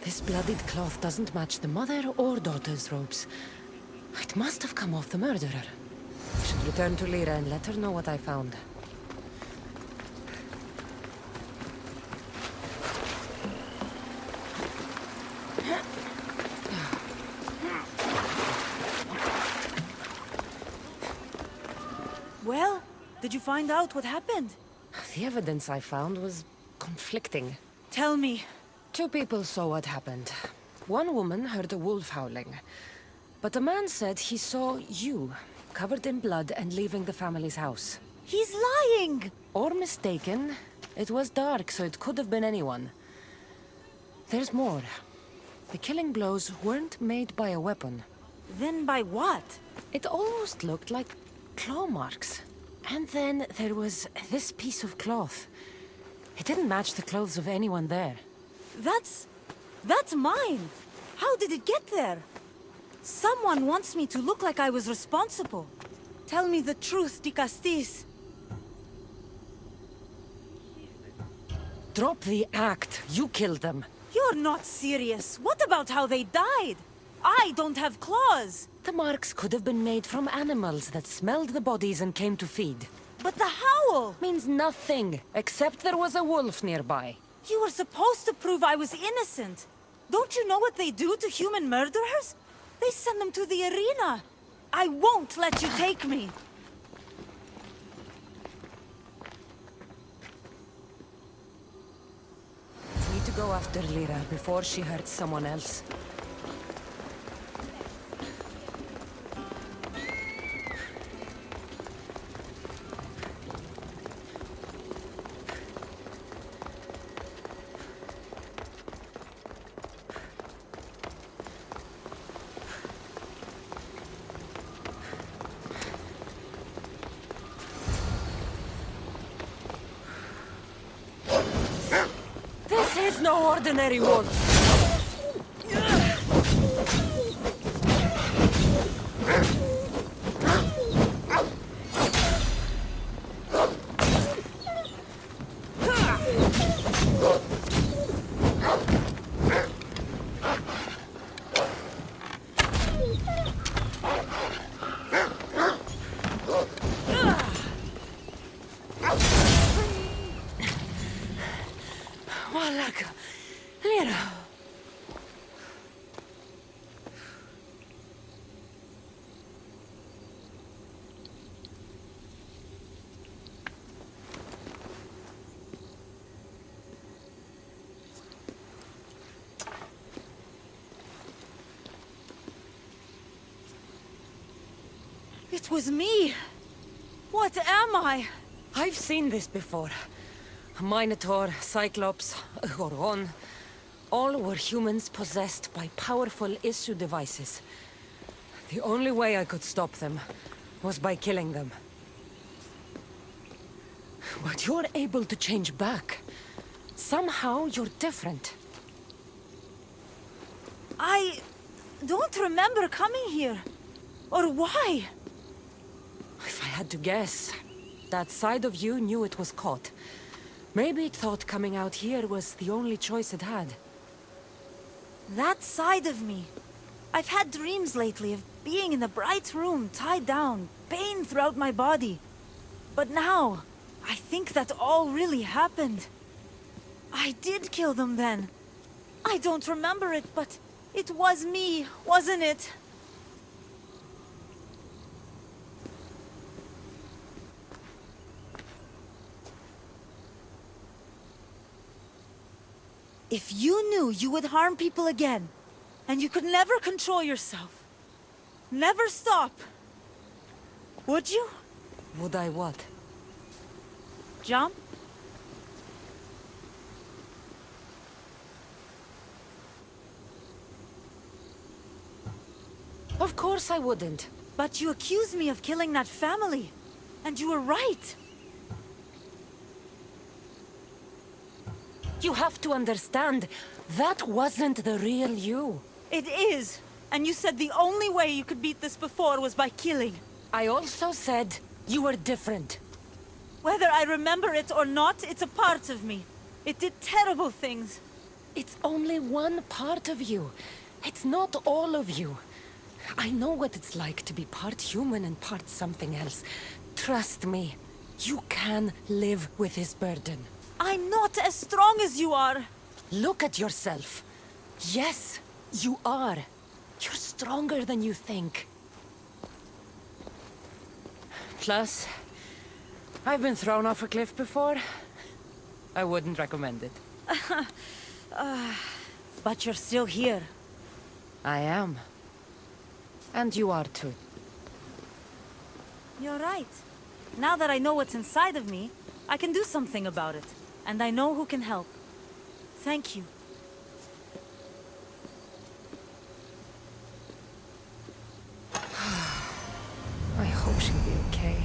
This bloodied cloth doesn't match the mother or daughter's robes. It must have come off the murderer. I should return to Lyra and let her know what I found. Well, did you find out what happened? The evidence I found was conflicting. Tell me. 2 people saw what happened. One woman heard a wolf howling, but a man said he saw you, covered in blood and leaving the family's house. He's lying! Or mistaken. It was dark, so it could have been anyone. There's more. The killing blows weren't made by a weapon. Then by what? It almost looked like claw marks. And then there was this piece of cloth. It didn't match the clothes of anyone there. That's mine! How did it get there? Someone wants me to look like I was responsible. Tell me the truth, Dikastes. Drop the act. You killed them. You're not serious. What about how they died? I don't have claws. The marks could have been made from animals that smelled the bodies and came to feed. But the howl! Means nothing, except there was a wolf nearby. You were supposed to prove I was innocent. Don't you know what they do to human murderers? They send them to the arena. I won't let you take me. Need to go after Lyra before she hurts someone else. This is no ordinary wolf. Malaka, Lyra. It was me. What am I? I've seen this before. A Minotaur, Cyclops, a Goron. All were humans possessed by powerful issue devices. The only way I could stop them was by killing them. But you're able to change back. Somehow you're different. I don't remember coming here. Or why? If I had to guess, that side of you knew it was caught. Maybe it thought coming out here was the only choice it had. That side of me. I've had dreams lately of being in a bright room, tied down, pain throughout my body. But now, I think that all really happened. I did kill them then. I don't remember it, but it was me, wasn't it? If you knew you would harm people again, and you could never control yourself, never stop, would you? Would I what? Jump? Of course I wouldn't. But you accused me of killing that family. And you were right. You have to understand, that wasn't the real you. It is. And you said the only way you could beat this before was by killing. I also said you were different. Whether I remember it or not, it's a part of me. It did terrible things. It's only one part of you. It's not all of you. I know what it's like to be part human and part something else. Trust me, you can live with this burden. I'm not as strong as you are. Look at yourself. Yes, you are. You're stronger than you think. Plus, I've been thrown off a cliff before. I wouldn't recommend it. But you're still here. I am. And you are too. You're right. Now that I know what's inside of me, I can do something about it. And I know who can help. Thank you. I hope she'll be okay.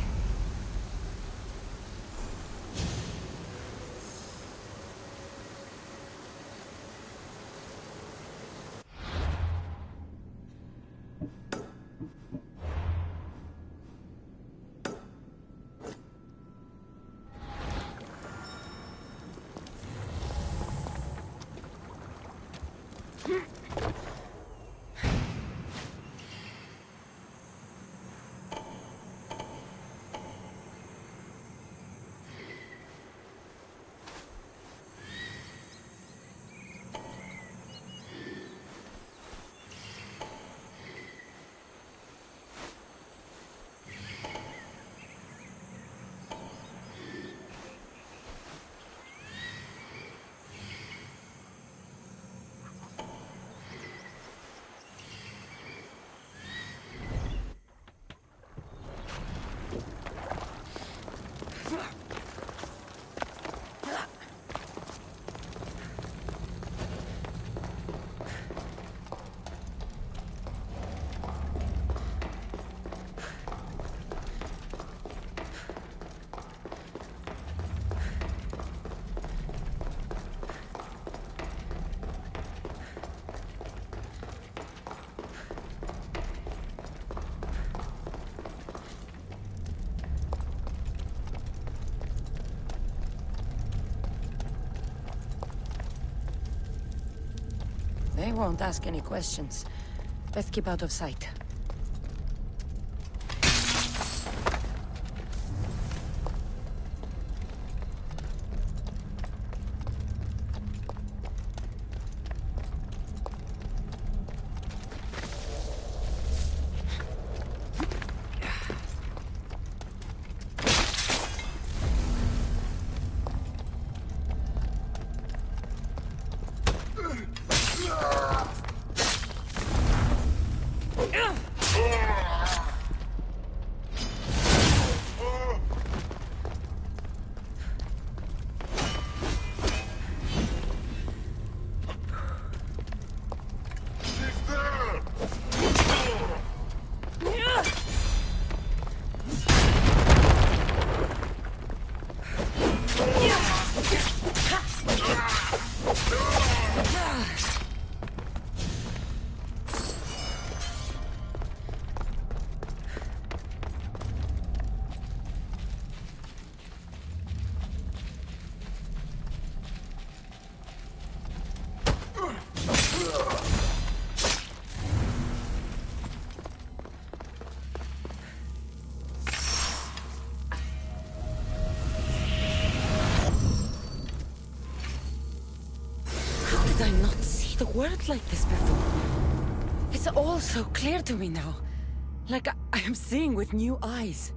They won't ask any questions. Best keep out of sight. Did I not see the world like this before? It's all so clear to me now. Like I am seeing with new eyes.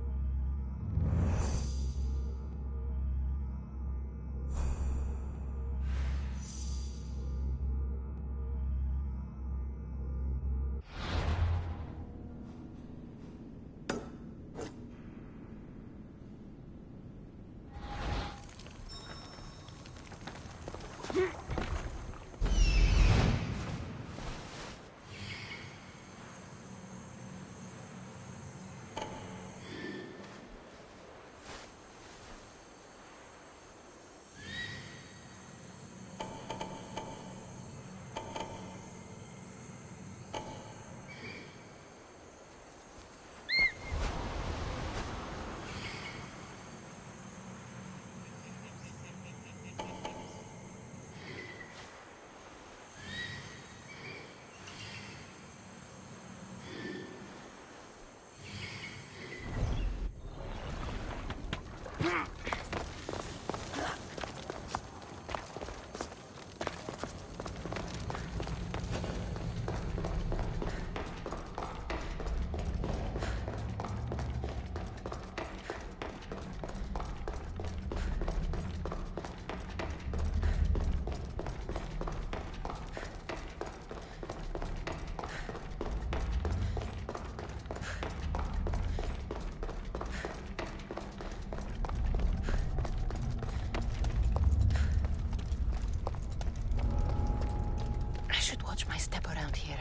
Watch my step around here.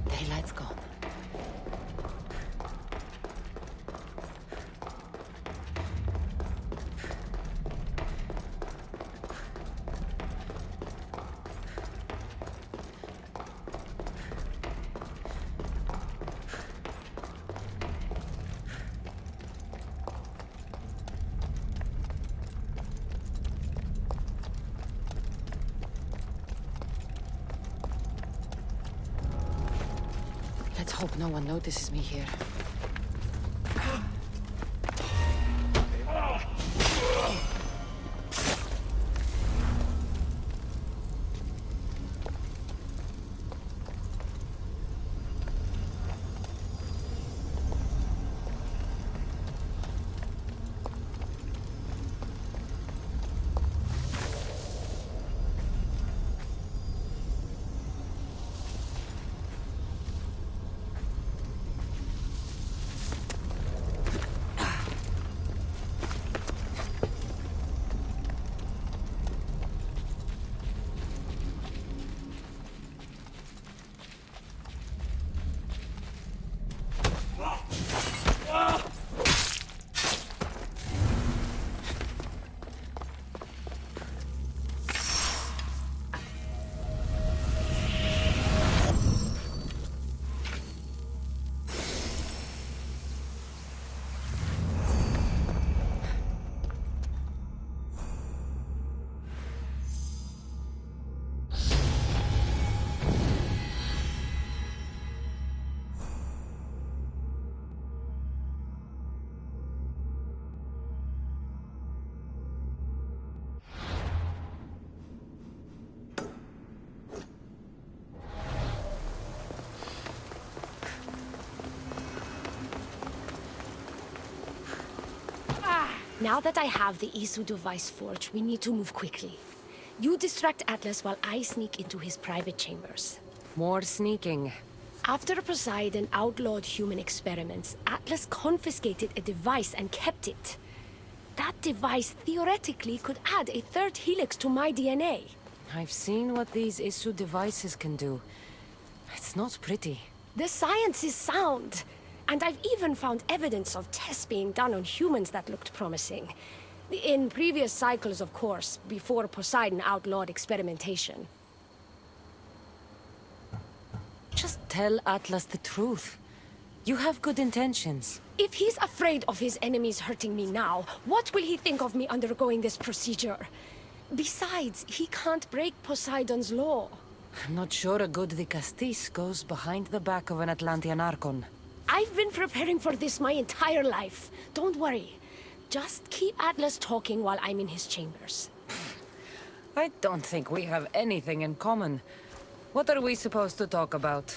Daylight's gone. Let's hope no one notices me here. Now that I have the Isu device forged, we need to move quickly. You distract Atlas while I sneak into his private chambers. More sneaking. After Poseidon outlawed human experiments, Atlas confiscated a device and kept it. That device theoretically could add a third helix to my DNA. I've seen what these Isu devices can do. It's not pretty. The science is sound. And I've even found evidence of tests being done on humans that looked promising. In previous cycles, of course, before Poseidon outlawed experimentation. Just tell Atlas the truth. You have good intentions. If he's afraid of his enemies hurting me now, what will he think of me undergoing this procedure? Besides, he can't break Poseidon's law. I'm not sure a good Dikastes goes behind the back of an Atlantean Archon. I've been preparing for this my entire life. Don't worry. Just keep Atlas talking while I'm in his chambers. I don't think we have anything in common. What are we supposed to talk about?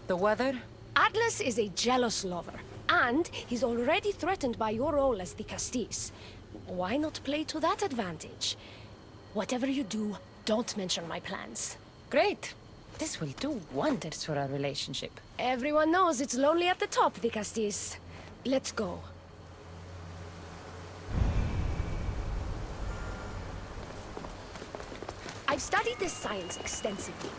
The weather? Atlas is a jealous lover, and he's already threatened by your role as Dikastes. Why not play to that advantage? Whatever you do, don't mention my plans. Great. This will do wonders for our relationship. Everyone knows it's lonely at the top, Dikastes. Let's go. I've studied this science extensively.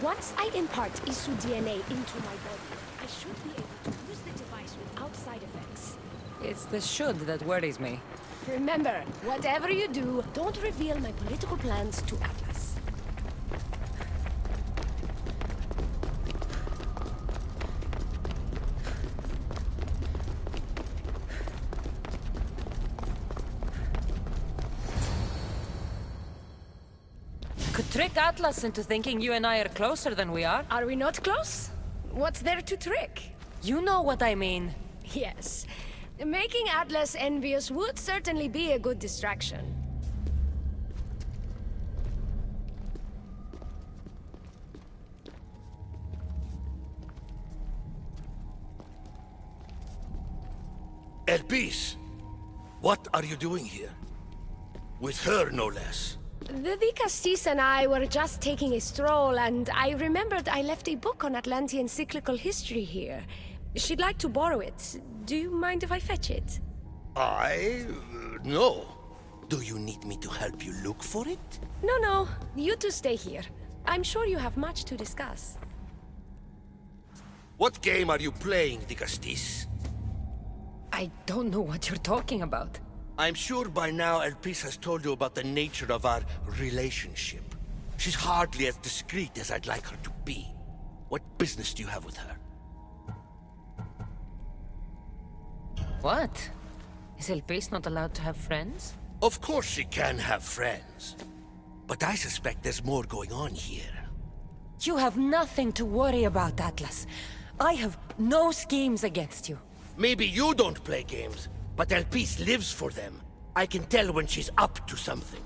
Once I impart Isu DNA into my body, I should be able to use the device without side effects. It's the should that worries me. Remember, whatever you do, don't reveal my political plans to Atlas. Could trick Atlas into thinking you and I are closer than we are. Are we not close? What's there to trick? You know what I mean. Yes. Making Atlas envious would certainly be a good distraction. Elpis, what are you doing here? With her, no less. The Dikastes and I were just taking a stroll, and I remembered I left a book on Atlantean cyclical history here. She'd like to borrow it. Do you mind if I fetch it? No. Do you need me to help you look for it? No. You two stay here. I'm sure you have much to discuss. What game are you playing, Dikastes? I don't know what you're talking about. I'm sure by now Elpis has told you about the nature of our relationship. She's hardly as discreet as I'd like her to be. What business do you have with her? What? Is Elpis not allowed to have friends? Of course she can have friends. But I suspect there's more going on here. You have nothing to worry about, Atlas. I have no schemes against you. Maybe you don't play games, but Elpis lives for them. I can tell when she's up to something.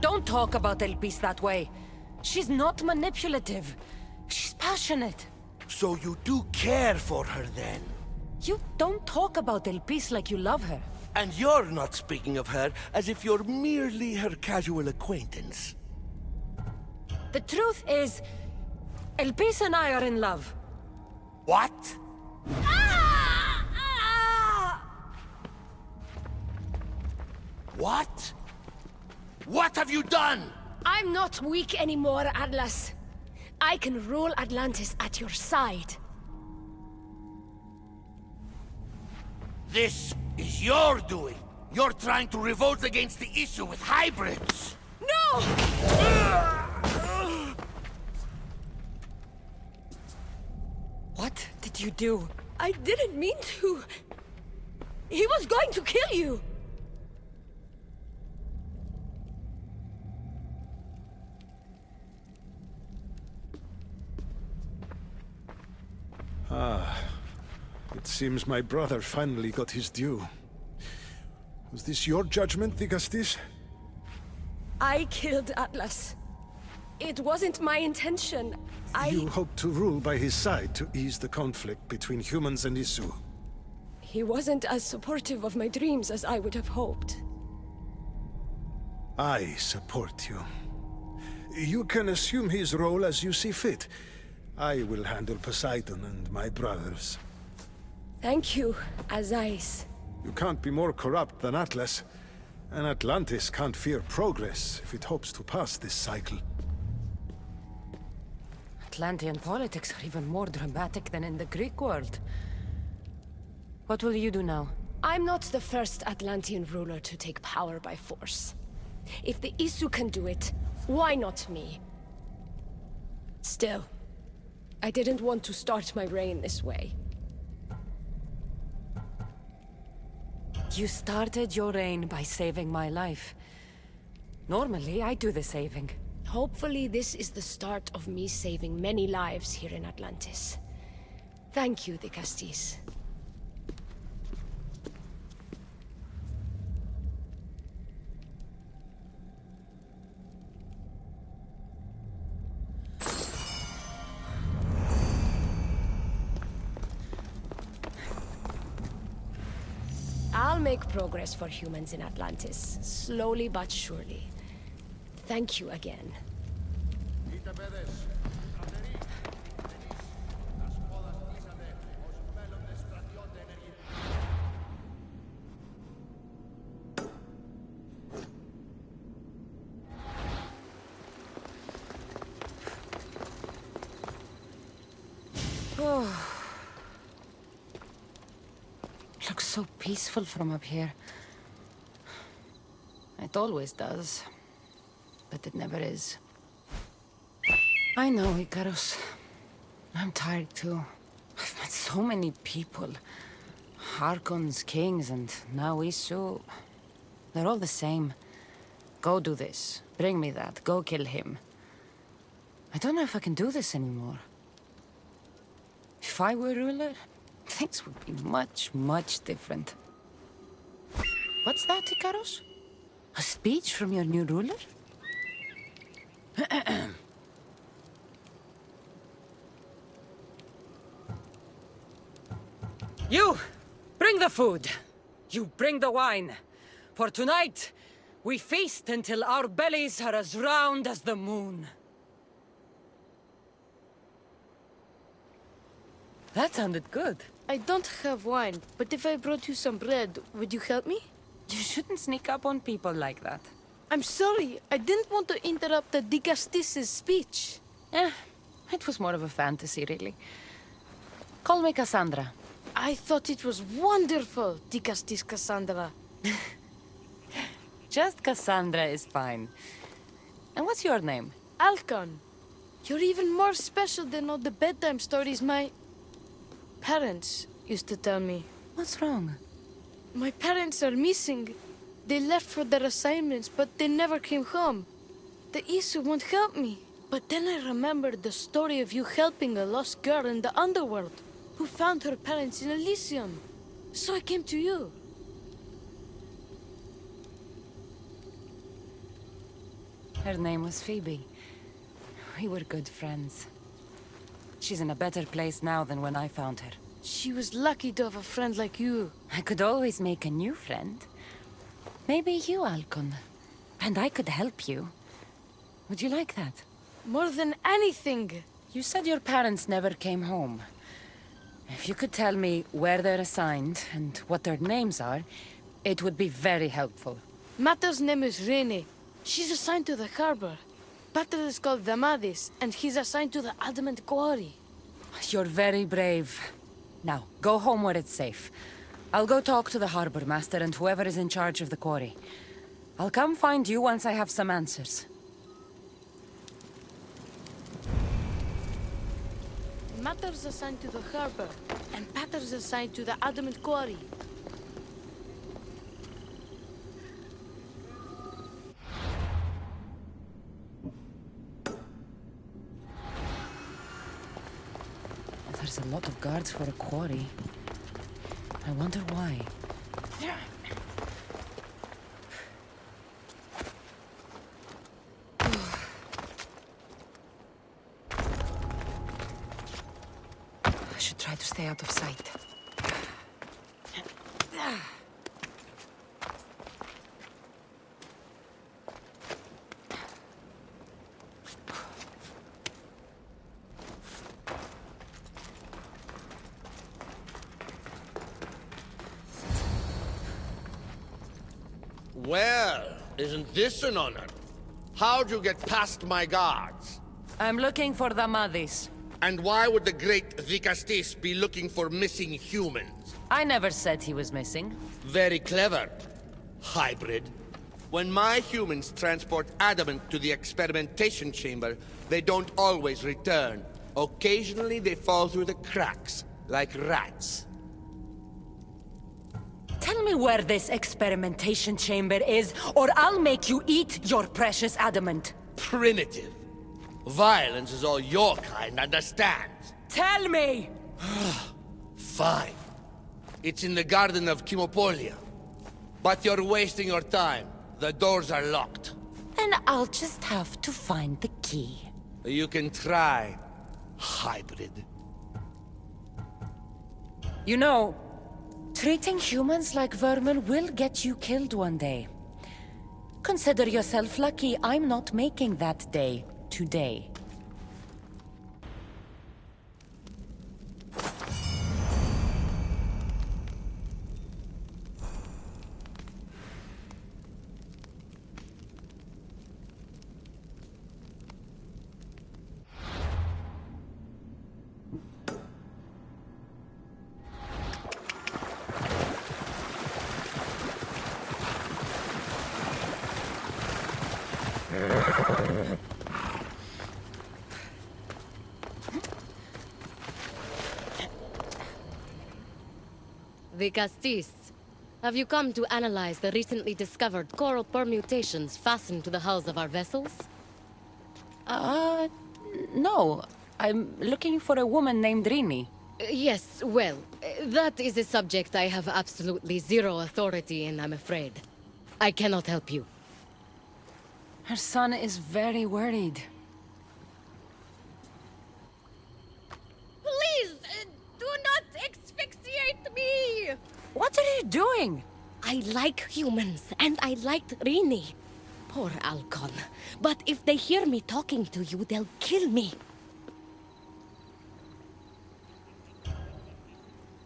Don't talk about Elpis that way. She's not manipulative. She's passionate. So you do care for her then? You don't talk about Elpis like you love her. And you're not speaking of her as if you're merely her casual acquaintance. The truth is, Elpis and I are in love. What? What? What have you done? I'm not weak anymore, Atlas. I can rule Atlantis at your side. This is your doing. You're trying to revolt against the issue with hybrids. No! What did you do? I didn't mean to. He was going to kill you. It seems my brother finally got his due. Was this your judgment, Dikastes? I killed Atlas. It wasn't my intention. You hoped to rule by his side to ease the conflict between humans and Isu. He wasn't as supportive of my dreams as I would have hoped. I support you. You can assume his role as you see fit. I will handle Poseidon and my brothers. Thank you, Azais. You can't be more corrupt than Atlas. And Atlantis can't fear progress if it hopes to pass this cycle. Atlantean politics are even more dramatic than in the Greek world. What will you do now? I'm not the first Atlantean ruler to take power by force. If the Isu can do it, why not me? Still, I didn't want to start my reign this way. You started your reign by saving my life. Normally, I do the saving. Hopefully this is the start of me saving many lives here in Atlantis. Thank you, Dikastes. I'll make progress for humans in Atlantis, slowly but surely. Thank you again. Looks so peaceful from up here. It always does. But it never is. I know, Icarus. I'm tired too. I've met so many people. Harkons, kings, and now Isu. They're all the same. Go do this. Bring me that. Go kill him. I don't know if I can do this anymore. If I were ruler, things would be much, much different. What's that, Icarus? A speech from your new ruler? You! Bring the food! You bring the wine! For tonight, we feast until our bellies are as round as the moon. That sounded good. I don't have wine, but if I brought you some bread, would you help me? You shouldn't sneak up on people like that. I'm sorry, I didn't want to interrupt the Dikastes' speech. It was more of a fantasy, really. Call me Cassandra. I thought it was wonderful, Dikastes Cassandra. Just Cassandra is fine. And what's your name? Alcon. You're even more special than all the bedtime stories my parents used to tell me. What's wrong? My parents are missing. They left for their assignments, but they never came home. The Isu won't help me. But then I remembered the story of you helping a lost girl in the underworld, who found her parents in Elysium. So I came to you. Her name was Phoebe. We were good friends. She's in a better place now than when I found her. She was lucky to have a friend like you. I could always make a new friend. Maybe you, Alcon. And I could help you. Would you like that? More than anything. You said your parents never came home. If you could tell me where they're assigned and what their names are, it would be very helpful. Matter's name is Rene. She's assigned to the harbor. Pater is called Damadis, and he's assigned to the Adamant Quarry. You're very brave. Now, go home where it's safe. I'll go talk to the harbor master and whoever is in charge of the quarry. I'll come find you once I have some answers. Matter's assigned to the harbor, and Pater's assigned to the Adamant Quarry. There's a lot of guards for a quarry. I wonder why. I should try to stay out of sight. Well, isn't this an honor? How'd you get past my guards? I'm looking for the Madis. And why would the great Dikastes be looking for missing humans? I never said he was missing. Very clever. Hybrid. When my humans transport adamant to the experimentation chamber, they don't always return. Occasionally they fall through the cracks, like rats. Tell me where this experimentation chamber is, or I'll make you eat your precious adamant. Primitive. Violence is all your kind understands. Tell me! Fine. It's in the garden of Kimopolia. But you're wasting your time. The doors are locked. Then I'll just have to find the key. You can try, hybrid. You know, treating humans like vermin will get you killed one day. Consider yourself lucky I'm not making that day today. Dikastes, have you come to analyze the recently discovered coral permutations fastened to the hulls of our vessels? No. I'm looking for a woman named Rini. Yes, well, that is a subject I have absolutely zero authority in, I'm afraid. I cannot help you. Her son is very worried. Please, do not asphyxiate me! What are you doing? I like humans, and I liked Rini. Poor Alcon. But if they hear me talking to you, they'll kill me.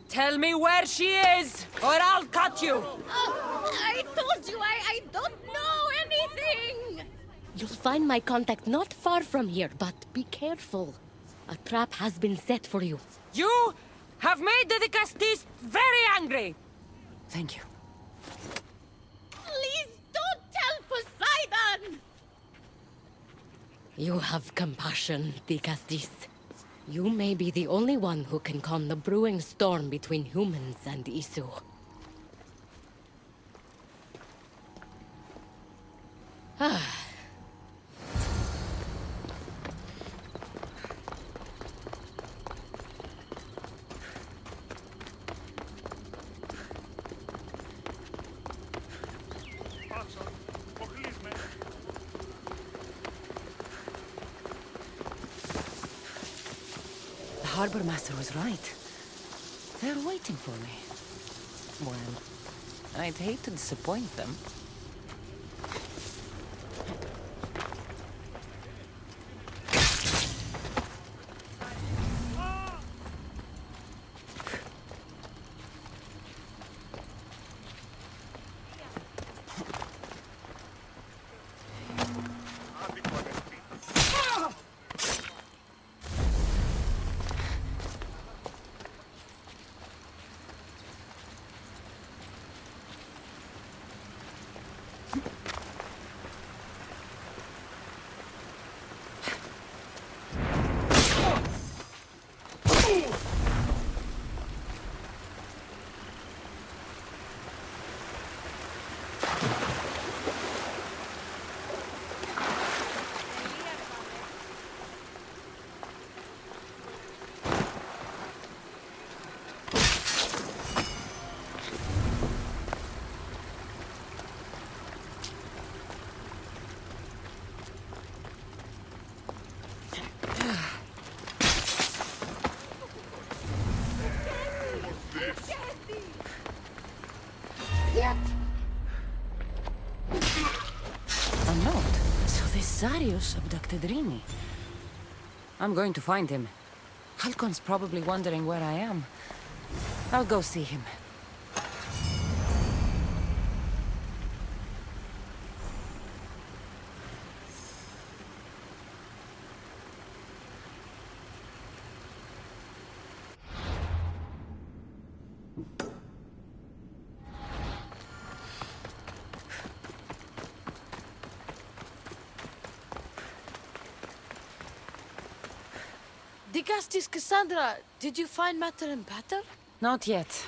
Tell me where she is, or I'll cut you! I told you I don't know anything! You'll find my contact not far from here, but be careful. A trap has been set for you. You have made the Dikastes very angry! Thank you. Please don't tell Poseidon! You have compassion, Dikastes. You may be the only one who can calm the brewing storm between humans and Isu. harbor master was right. They're waiting for me. Well, I'd hate to disappoint them. A note. So this Zarius abducted Rini. I'm going to find him. Halcon's probably wondering where I am. I'll go see him. Dikastes, Cassandra, did you find matter and patter? Not yet.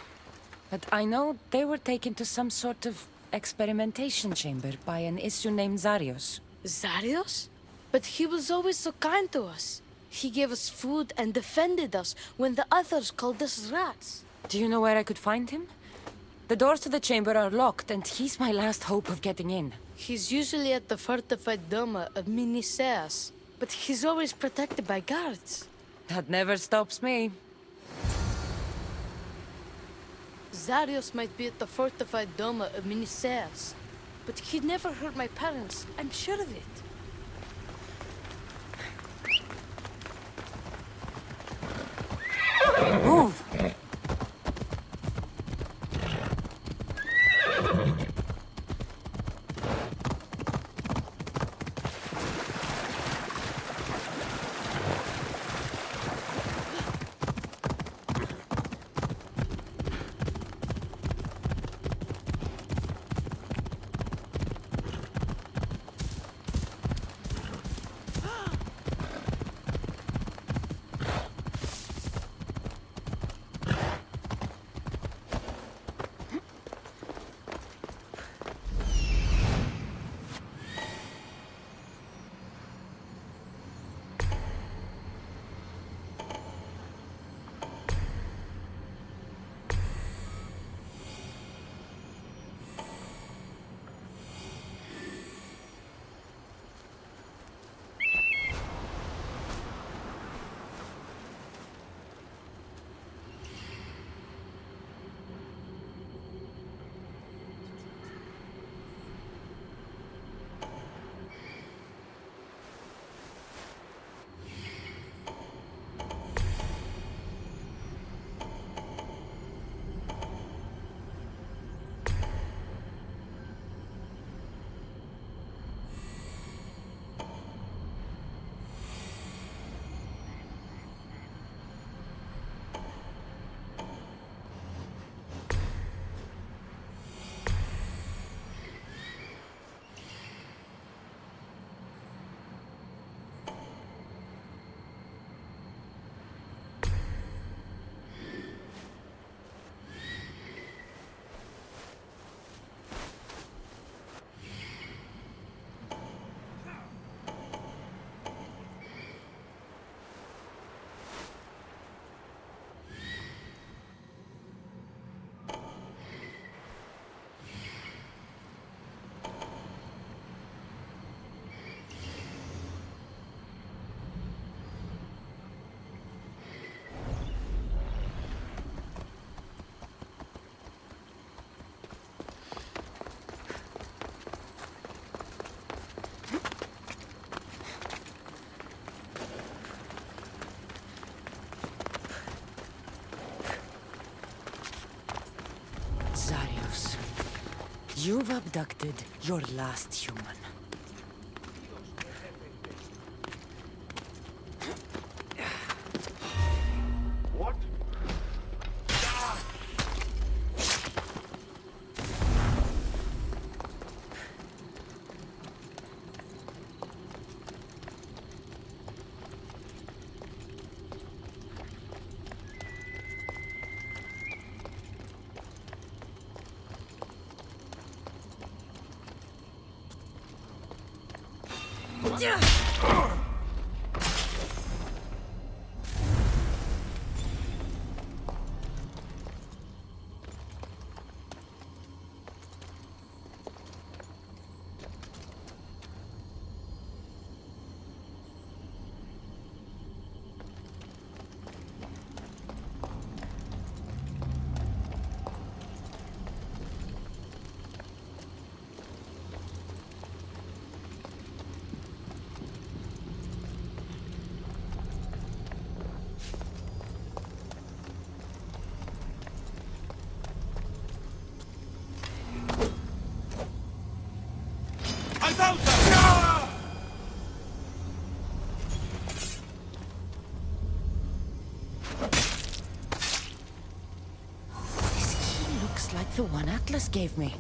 But I know they were taken to some sort of experimentation chamber by an issue named Zarius. Zarius? But he was always so kind to us. He gave us food and defended us when the others called us rats. Do you know where I could find him? The doors to the chamber are locked, and he's my last hope of getting in. He's usually at the fortified Doma of Miniseas, but he's always protected by guards. That never stops me. Zarius might be at the fortified Doma of Miniseas, but he'd never hurt my parents. I'm sure of it. Move! You've abducted your last human. What? Like the one Atlas gave me.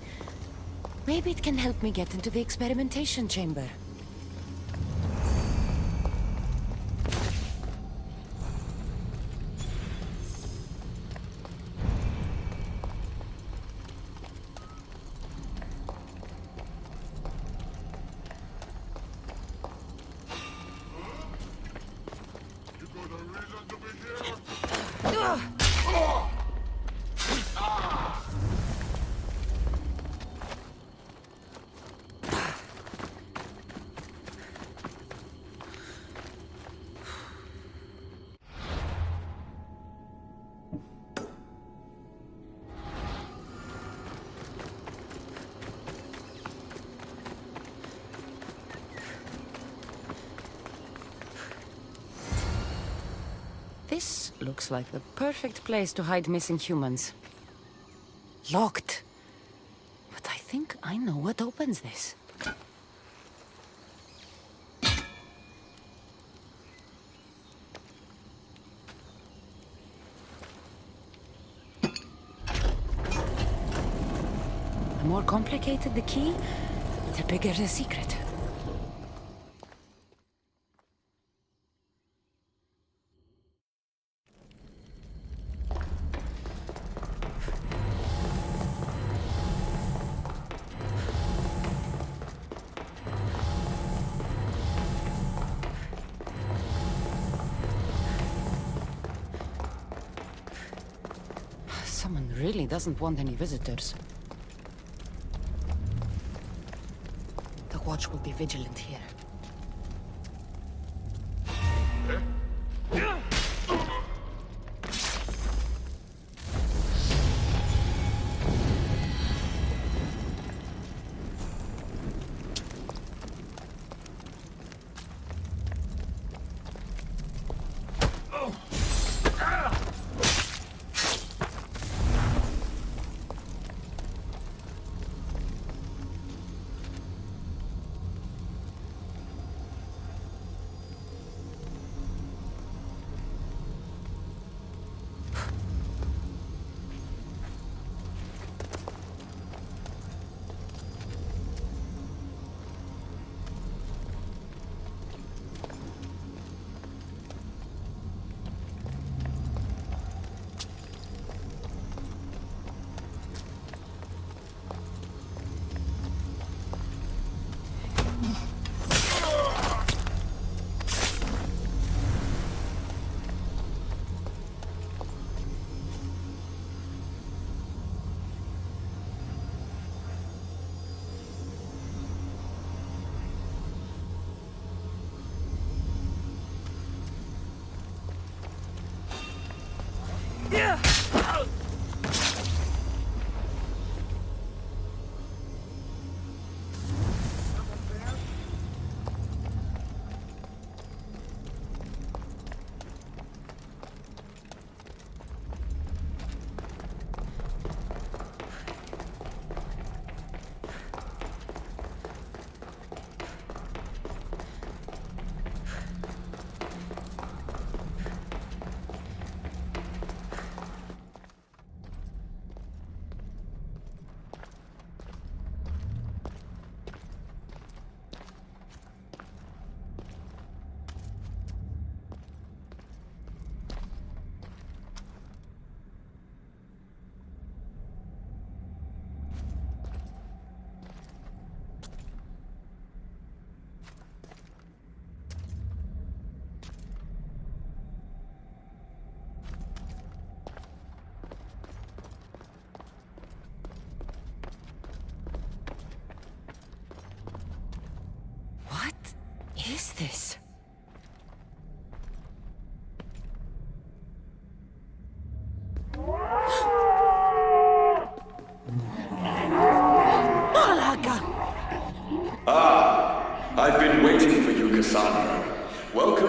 Maybe it can help me get into the experimentation chamber. This looks like the perfect place to hide missing humans. Locked. But I think I know what opens this. The more complicated the key, the bigger the secret. Someone really doesn't want any visitors. The watch will be vigilant here.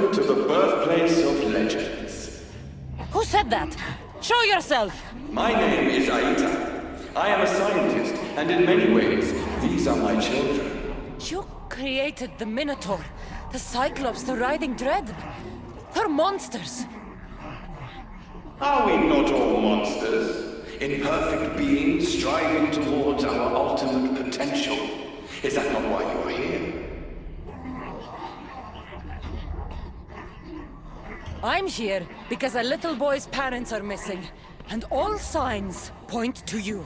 Welcome to the birthplace of legends. Who said that? Show yourself! My name is Aita. I am a scientist, and in many ways, these are my children. You created the Minotaur, the Cyclops, the Riding Dread. They're monsters. Are we not all monsters? Imperfect beings striving towards our ultimate potential. Is that not why you are here? I'm here because a little boy's parents are missing, and all signs point to you.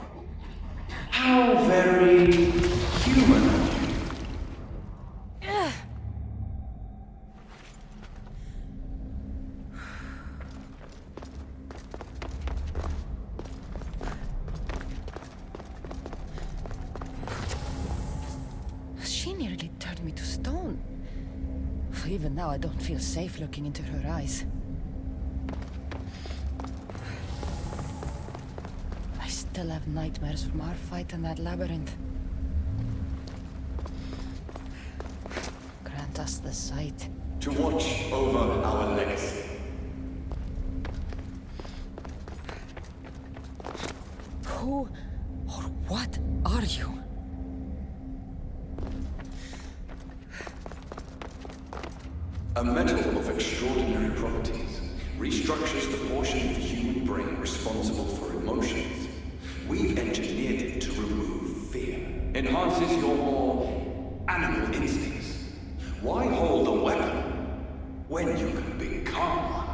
How very human of you. She nearly turned me to stone. Even now, I don't feel safe looking into her eyes. I still have nightmares from our fight in that labyrinth. Grant us the sight to watch over our legacy. Who or what are you? A metal of extraordinary properties restructures the portion of the human brain responsible for emotions. We've engineered it to remove fear. Enhances your more animal instincts. Why hold a weapon when you can become one?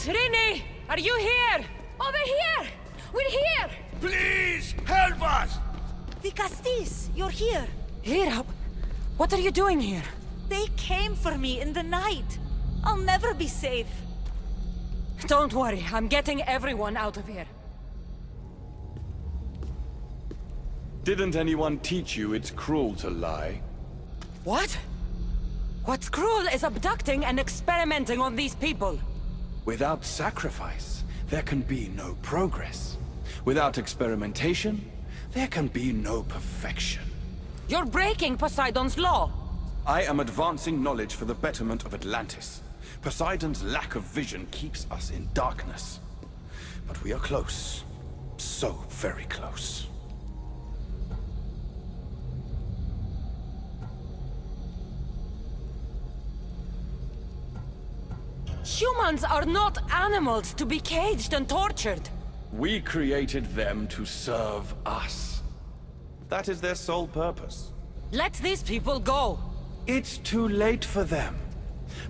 Rini! Are you here? Over here! We're here! Please, help us! Dikastes, you're here. Here? What are you doing here? They came for me in the night. I'll never be safe. Don't worry, I'm getting everyone out of here. Didn't anyone teach you it's cruel to lie? What? What's cruel is abducting and experimenting on these people. Without sacrifice, there can be no progress. Without experimentation, there can be no perfection. You're breaking Poseidon's law. I am advancing knowledge for the betterment of Atlantis. Poseidon's lack of vision keeps us in darkness. But we are close. So very close. Humans are not animals to be caged and tortured. We created them to serve us. That is their sole purpose. Let these people go. It's too late for them.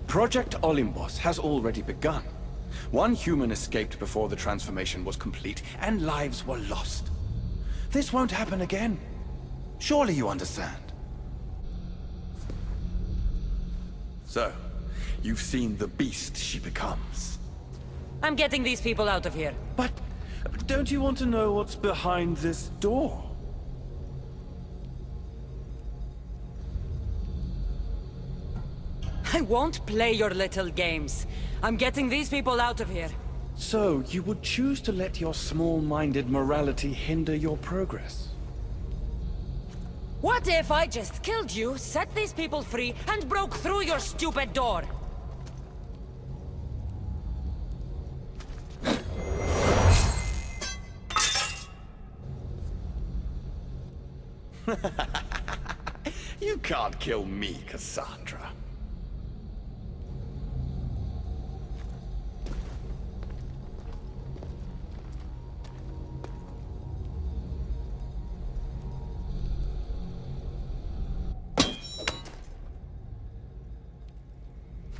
Project Olympus has already begun. One human escaped before the transformation was complete, and lives were lost. This won't happen again. Surely you understand. So, you've seen the beast she becomes. I'm getting these people out of here. But don't you want to know what's behind this door? I won't play your little games. I'm getting these people out of here. So, you would choose to let your small-minded morality hinder your progress? What if I just killed you, set these people free, and broke through your stupid door? You can't kill me, Cassandra.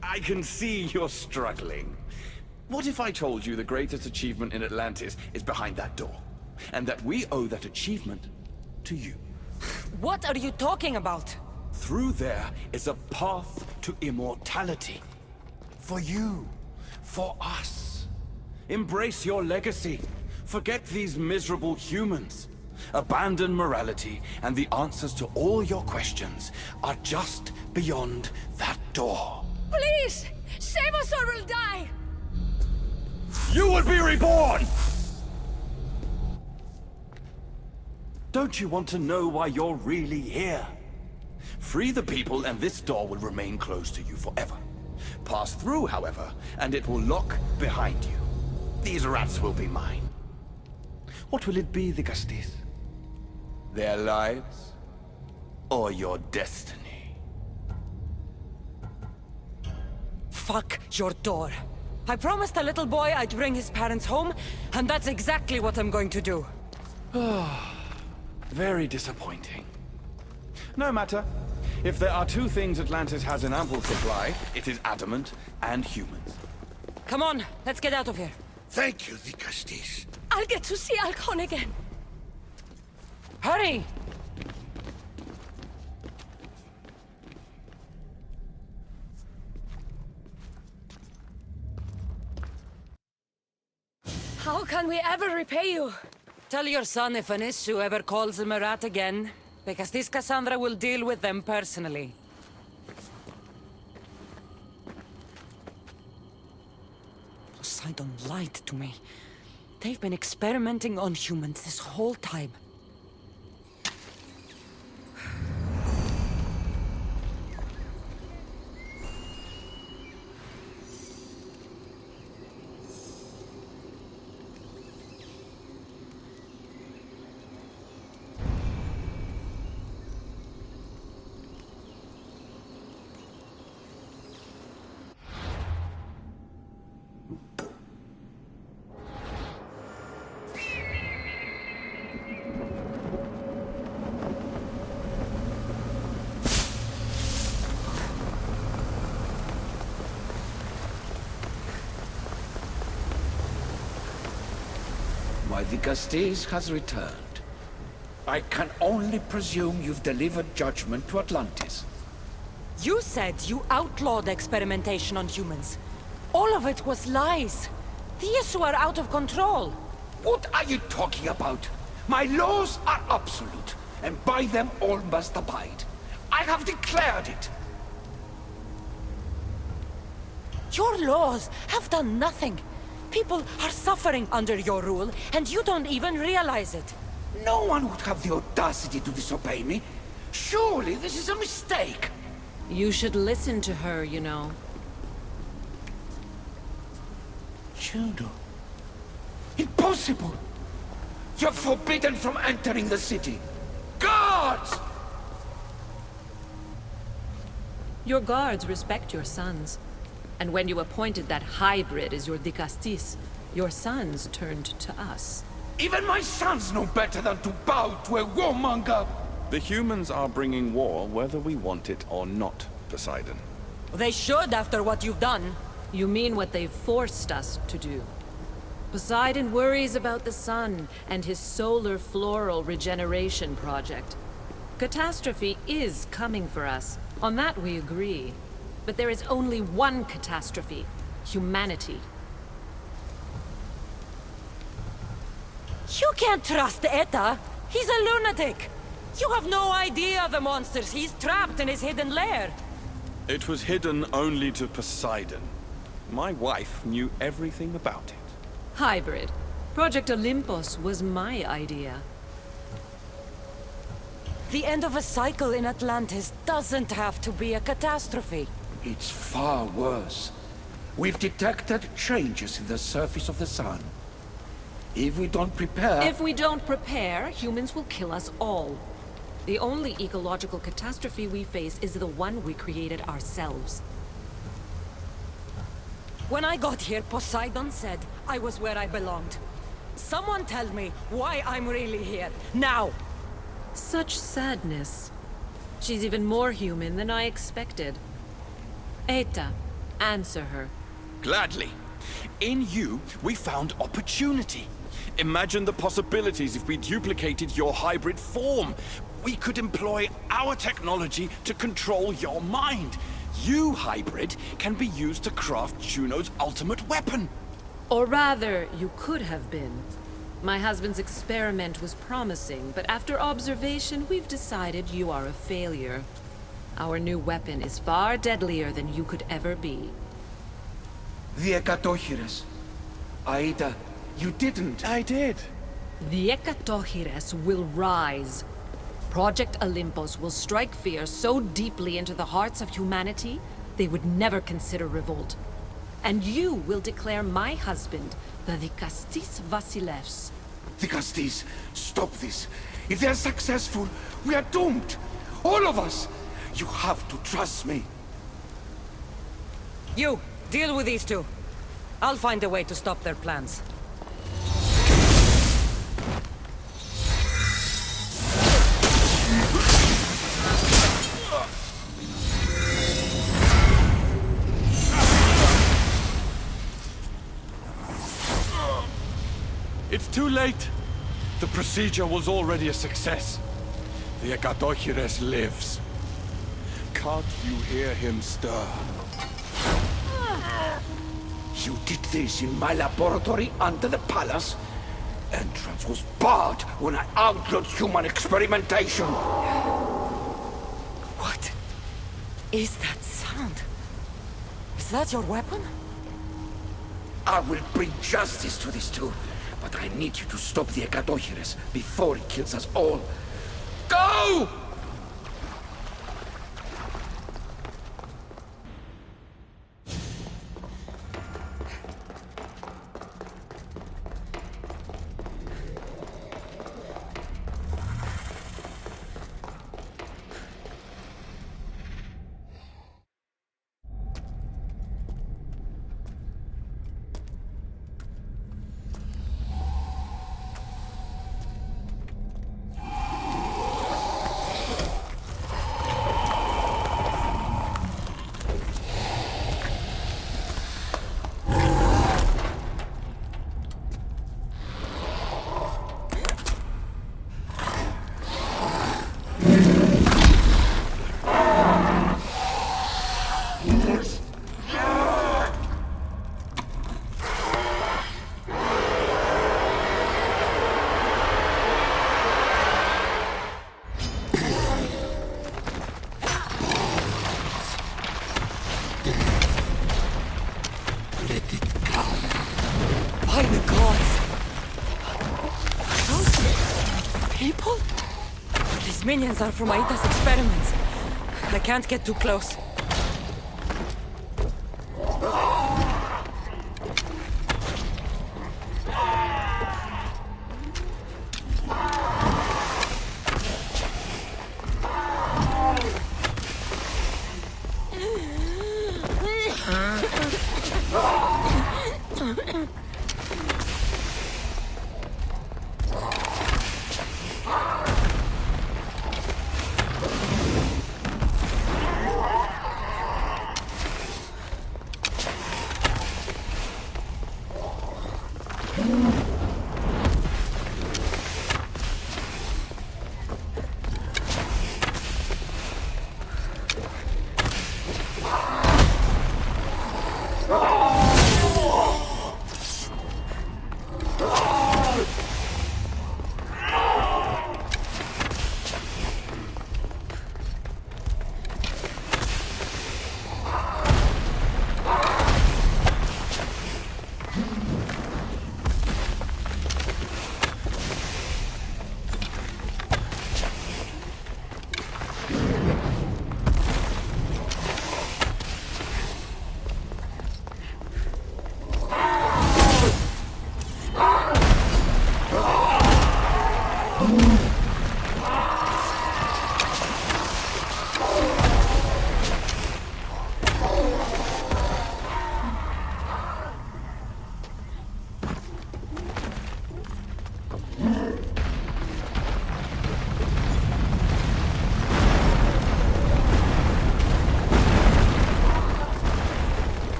I can see you're struggling. What if I told you the greatest achievement in Atlantis is behind that door? And that we owe that achievement to you? What are you talking about? Through there is a path to immortality. For you. For us. Embrace your legacy. Forget these miserable humans. Abandon morality, and the answers to all your questions are just beyond that door. Please! Save us or we'll die! You will be reborn! Don't you want to know why you're really here? Free the people and this door will remain closed to you forever. Pass through, however, and it will lock behind you. These rats will be mine. What will it be, Dikastes? Their lives? Or your destiny? Fuck your door. I promised the little boy I'd bring his parents home, and that's exactly what I'm going to do. Very disappointing. No matter. If there are two things Atlantis has in ample supply, it is adamant and humans. Come on, let's get out of here. Thank you, Dikastes. I'll get to see Alcon again. Hurry! How can we ever repay you? Tell your son if an issue ever calls him a rat again, because this Cassandra will deal with them personally. Poseidon lied to me. They've been experimenting on humans this whole time. My Dikastes has returned. I can only presume you've delivered judgment to Atlantis. You said you outlawed experimentation on humans. All of it was lies. The issue are out of control. What are you talking about? My laws are absolute, and by them all must abide. I have declared it. Your laws have done nothing. People are suffering under your rule, and you don't even realize it. No one would have the audacity to disobey me. Surely this is a mistake. You should listen to her, you know. Juno. Impossible! You're forbidden from entering the city. Guards! Your guards respect your sons. And when you appointed that hybrid as your Dikastes, your sons turned to us. Even my sons know better than to bow to a warmonger! The humans are bringing war whether we want it or not, Poseidon. They should after what you've done. You mean what they've forced us to do. Poseidon worries about the sun and his solar floral regeneration project. Catastrophe is coming for us. On that we agree. But there is only one catastrophe: humanity. You can't trust Eta. He's a lunatic. You have no idea of the monsters he's trapped in his hidden lair. It was hidden only to Poseidon. My wife knew everything about it. Hybrid. Project Olympus was my idea. The end of a cycle in Atlantis doesn't have to be a catastrophe. It's far worse. We've detected changes in the surface of the sun. If we don't prepare... If we don't prepare, humans will kill us all. The only ecological catastrophe we face is the one we created ourselves. When I got here, Poseidon said I was where I belonged. Someone tell me why I'm really here, now! Such sadness. She's even more human than I expected. Eta, answer her. Gladly. In you, we found opportunity. Imagine the possibilities if we duplicated your hybrid form. We could employ our technology to control your mind. You, hybrid, can be used to craft Juno's ultimate weapon. Or rather, you could have been. My husband's experiment was promising, but after observation, we've decided you are a failure. Our new weapon is far deadlier than you could ever be. The Ekatochires. Aida, you didn't. I did. The Ekatochires will rise. Project Olympus will strike fear so deeply into the hearts of humanity, they would never consider revolt. And you will declare my husband the Dikastes Vasilevs. Dikastes, stop this. If they're successful, we are doomed. All of us. You have to trust me. You, deal with these two. I'll find a way to stop their plans. It's too late. The procedure was already a success. The Ekatochires lives. Can't you hear him stir? You did this in my laboratory under the palace. Entrance was barred when I outlawed human experimentation. What is that sound? Is that your weapon? I will bring justice to these two, but I need you to stop the Ekatochires before it kills us all. Go! Minions are from Aida's experiments. I can't get too close.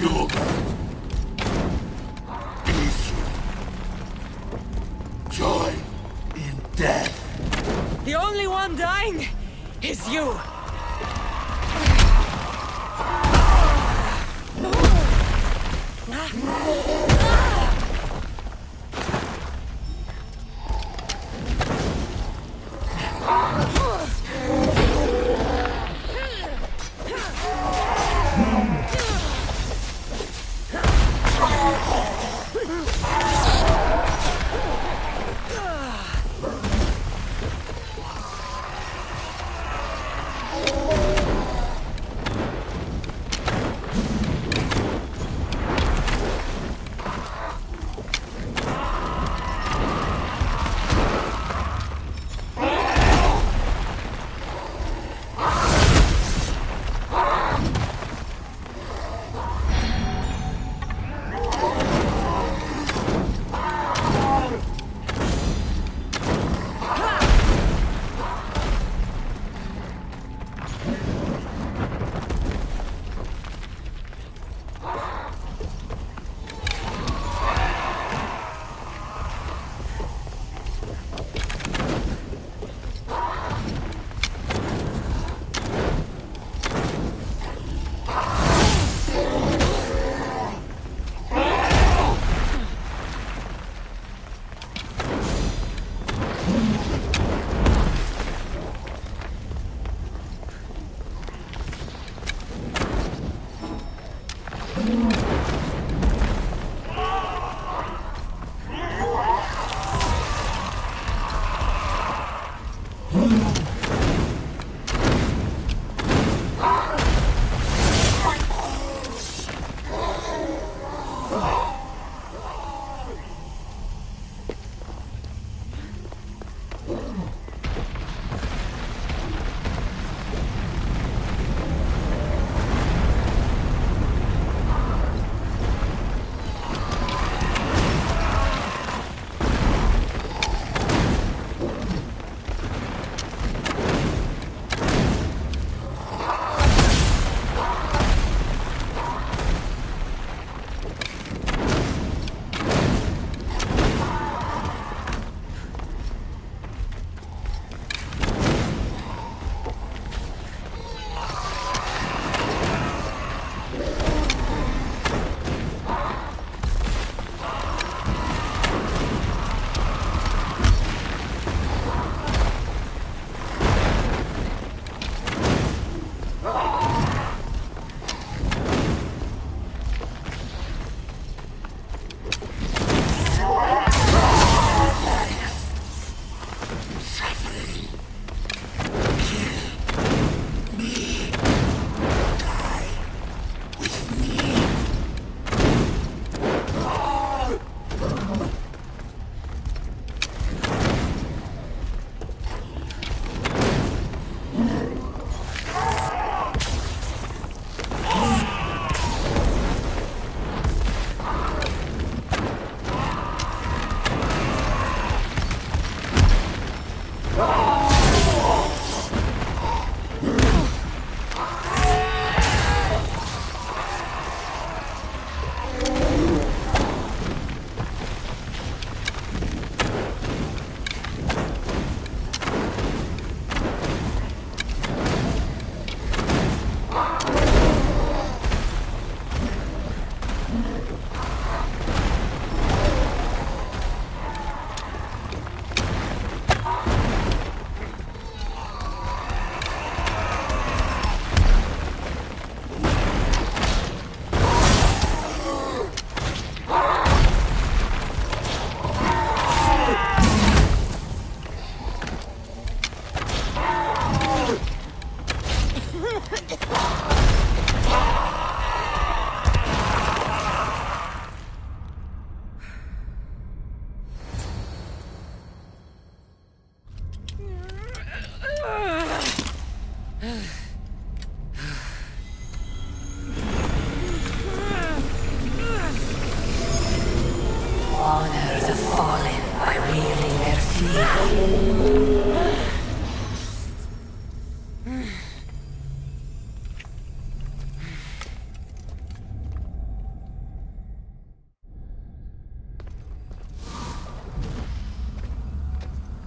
You. Joy in death. The only one dying is you.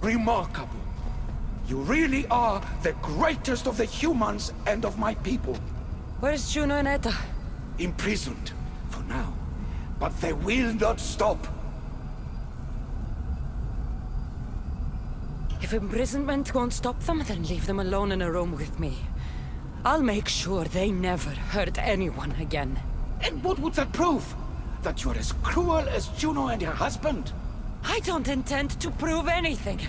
Remarkable. You really are the greatest of the humans and of my people. Where's Juno and Etta? Imprisoned, for now. But they will not stop. If imprisonment won't stop them, then leave them alone in a room with me. I'll make sure they never hurt anyone again. And what would that prove? That you're as cruel as Juno and her husband? I don't intend to prove anything.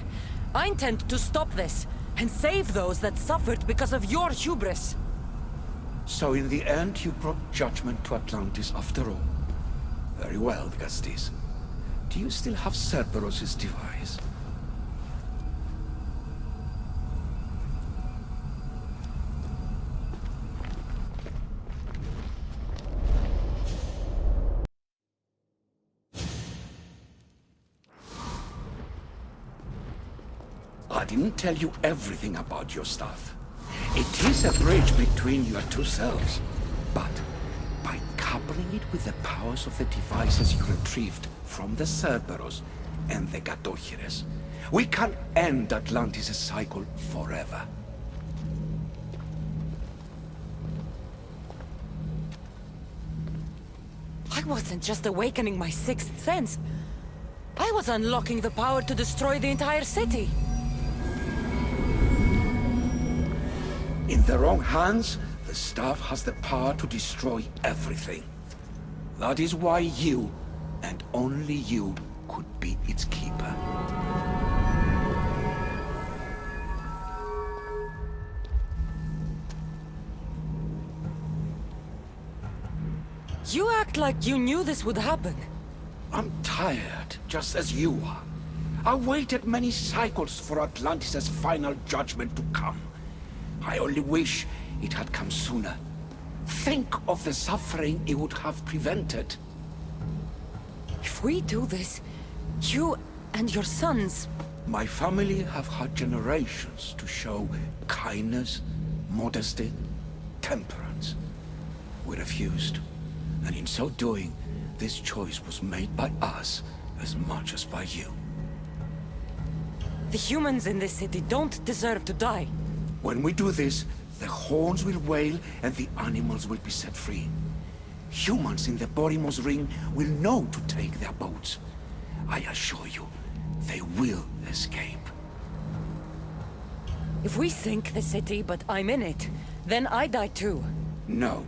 I intend to stop this, and save those that suffered because of your hubris. So in the end, you brought judgment to Atlantis after all. Very well, Dikastes. Do you still have Cerberus' device? I didn't tell you everything about your stuff. It is a bridge between your two selves. But by coupling it with the powers of the devices you retrieved from the Cerberus and the Gatohires, we can end Atlantis' cycle forever. I wasn't just awakening my sixth sense. I was unlocking the power to destroy the entire city. In the wrong hands, the staff has the power to destroy everything. That is why you, and only you, could be its keeper. You act like you knew this would happen. I'm tired, just as you are. I waited many cycles for Atlantis' final judgment to come. I only wish it had come sooner. Think of the suffering it would have prevented. If we do this, you and your sons... My family have had generations to show kindness, modesty, temperance. We refused, and in so doing, this choice was made by us as much as by you. The humans in this city don't deserve to die. When we do this, the horns will wail and the animals will be set free. Humans in the Borymos Ring will know to take their boats. I assure you, they will escape. If we sink the city, but I'm in it, then I die too. No.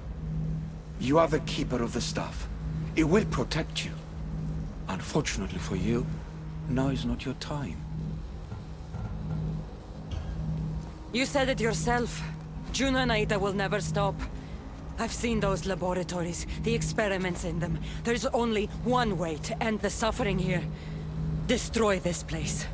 You are the keeper of the staff. It will protect you. Unfortunately for you, now is not your time. You said it yourself. Juno and Aida will never stop. I've seen those laboratories, the experiments in them. There's only one way to end the suffering here. Destroy this place.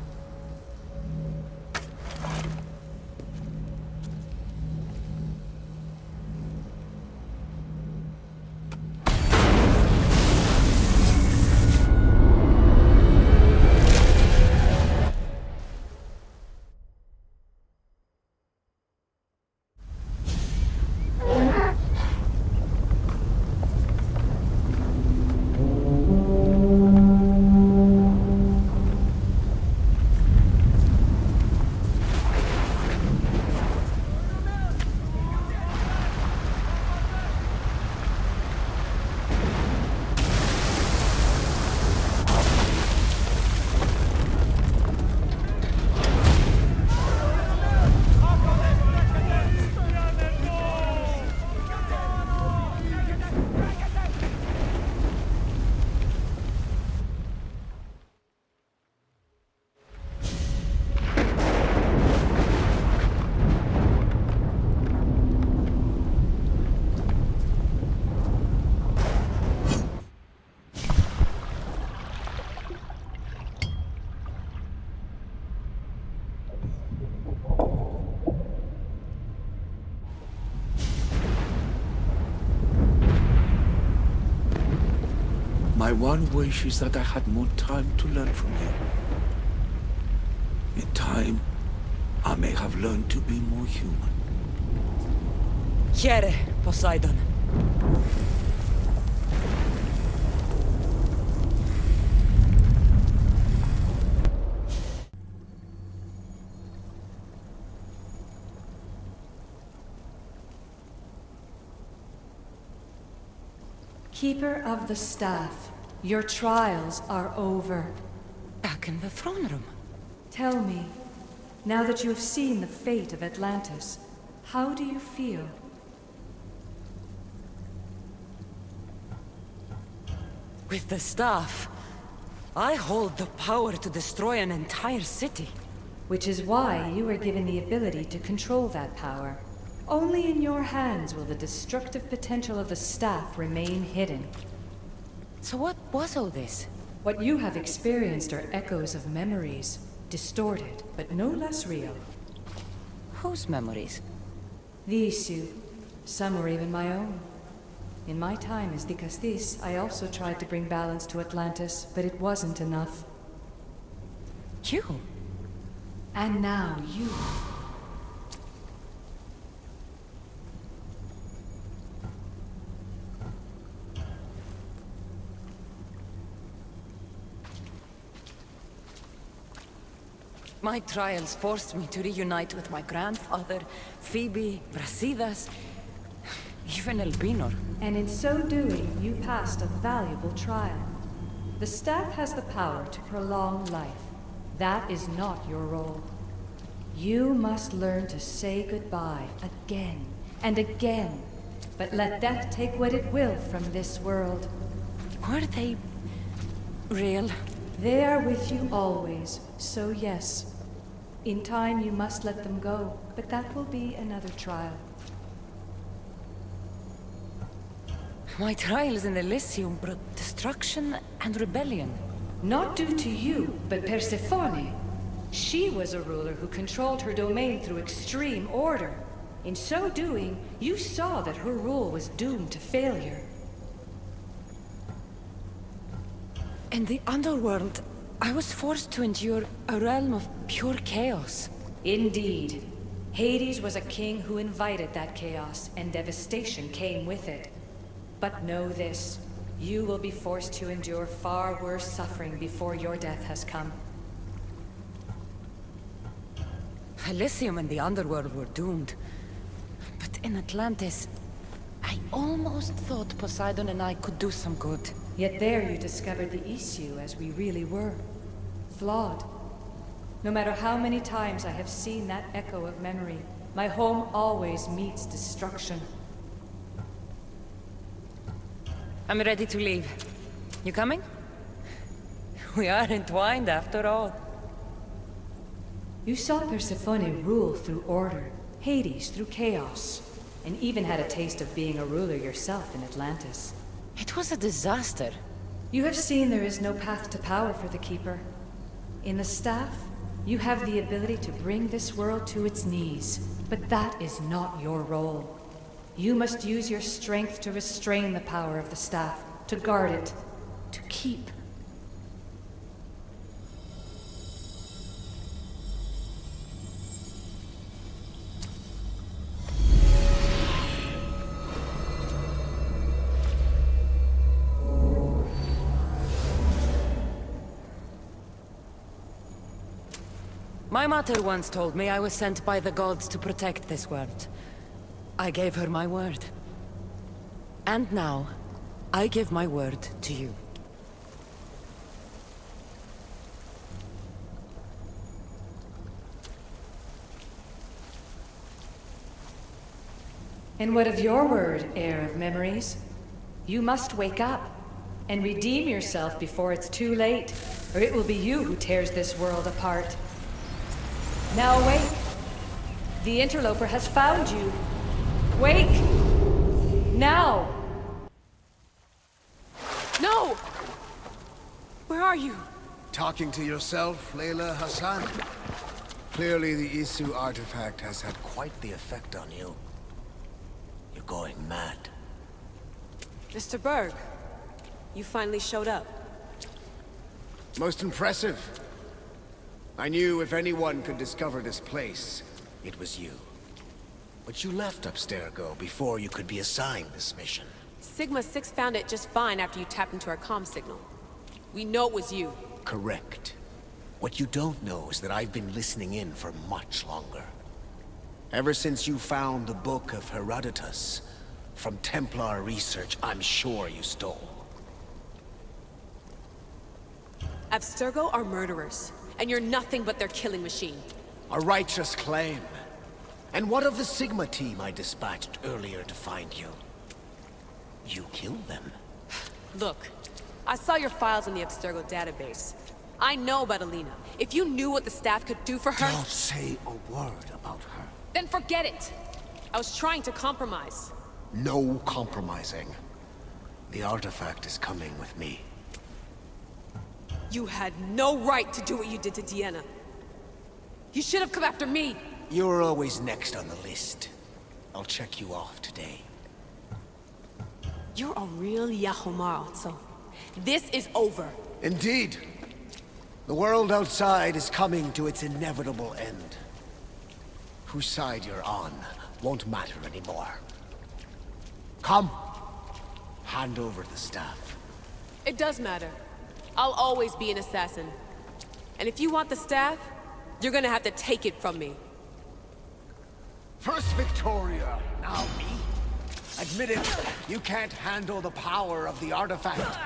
My one wish is that I had more time to learn from you. In time, I may have learned to be more human. Here, Poseidon. Keeper of the Staff, your trials are over. Back in the throne room. Tell me, now that you have seen the fate of Atlantis, how do you feel? With the staff, I hold the power to destroy an entire city. Which is why you were given the ability to control that power. Only in your hands will the destructive potential of the staff remain hidden. So what was all this? What you have experienced are echoes of memories, distorted, but no less real. Whose memories? The issue. Some were even my own. In my time as Dikastes, I also tried to bring balance to Atlantis, but it wasn't enough. You? And now you. My trials forced me to reunite with my grandfather, Phoebe, Brasidas, even Elbinor. And in so doing, you passed a valuable trial. The staff has the power to prolong life. That is not your role. You must learn to say goodbye again and again, but let death take what it will from this world. Were they real? They are with you always, so yes. In time you must let them go, but that will be another trial. My trials in Elysium brought destruction and rebellion. Not due to you, but Persephone. She was a ruler who controlled her domain through extreme order. In so doing, you saw that her rule was doomed to failure. In the underworld, I was forced to endure a realm of pure chaos. Indeed. Hades was a king who invited that chaos, and devastation came with it. But know this, you will be forced to endure far worse suffering before your death has come. Elysium and the underworld were doomed. But in Atlantis, I almost thought Poseidon and I could do some good. Yet there you discovered the issue as we really were. Flawed. No matter how many times I have seen that echo of memory, my home always meets destruction. I'm ready to leave. You coming? We are entwined after all. You saw Persephone rule through order, Hades through chaos, and even had a taste of being a ruler yourself in Atlantis. It was a disaster. You have seen there is no path to power for the Keeper. In the staff, you have the ability to bring this world to its knees, but that is not your role. You must use your strength to restrain the power of the staff, to guard it, to keep. My mother once told me I was sent by the gods to protect this world. I gave her my word. And now, I give my word to you. And what of your word, heir of memories? You must wake up and redeem yourself before it's too late, or it will be you who tears this world apart. Now awake! The interloper has found you. Wake! Now! No! Where are you? Talking to yourself, Layla Hassan? Clearly the Isu artifact has had quite the effect on you. You're going mad. Mr. Berg, you finally showed up. Most impressive. I knew if anyone could discover this place, it was you. But you left Abstergo before you could be assigned this mission. Sigma 6 found it just fine after you tapped into our comm signal. We know it was you. Correct. What you don't know is that I've been listening in for much longer. Ever since you found the Book of Herodotus, from Templar research I'm sure you stole. Abstergo are murderers, and you're nothing but their killing machine. A righteous claim. And what of the Sigma team I dispatched earlier to find you? You killed them. Look, I saw your files in the Abstergo database. I know about Alina. If you knew what the staff could do for her... Don't say a word about her. Then forget it! I was trying to compromise. No compromising. The artifact is coming with me. You had no right to do what you did to Deanna. You should have come after me! You're always next on the list. I'll check you off today. You're a real Yahomar, so this is over. Indeed. The world outside is coming to its inevitable end. Whose side you're on won't matter anymore. Come. Hand over the staff. It does matter. I'll always be an assassin. And if you want the staff, you're gonna have to take it from me. First Victoria, now me. Admit it, you can't handle the power of the artifact.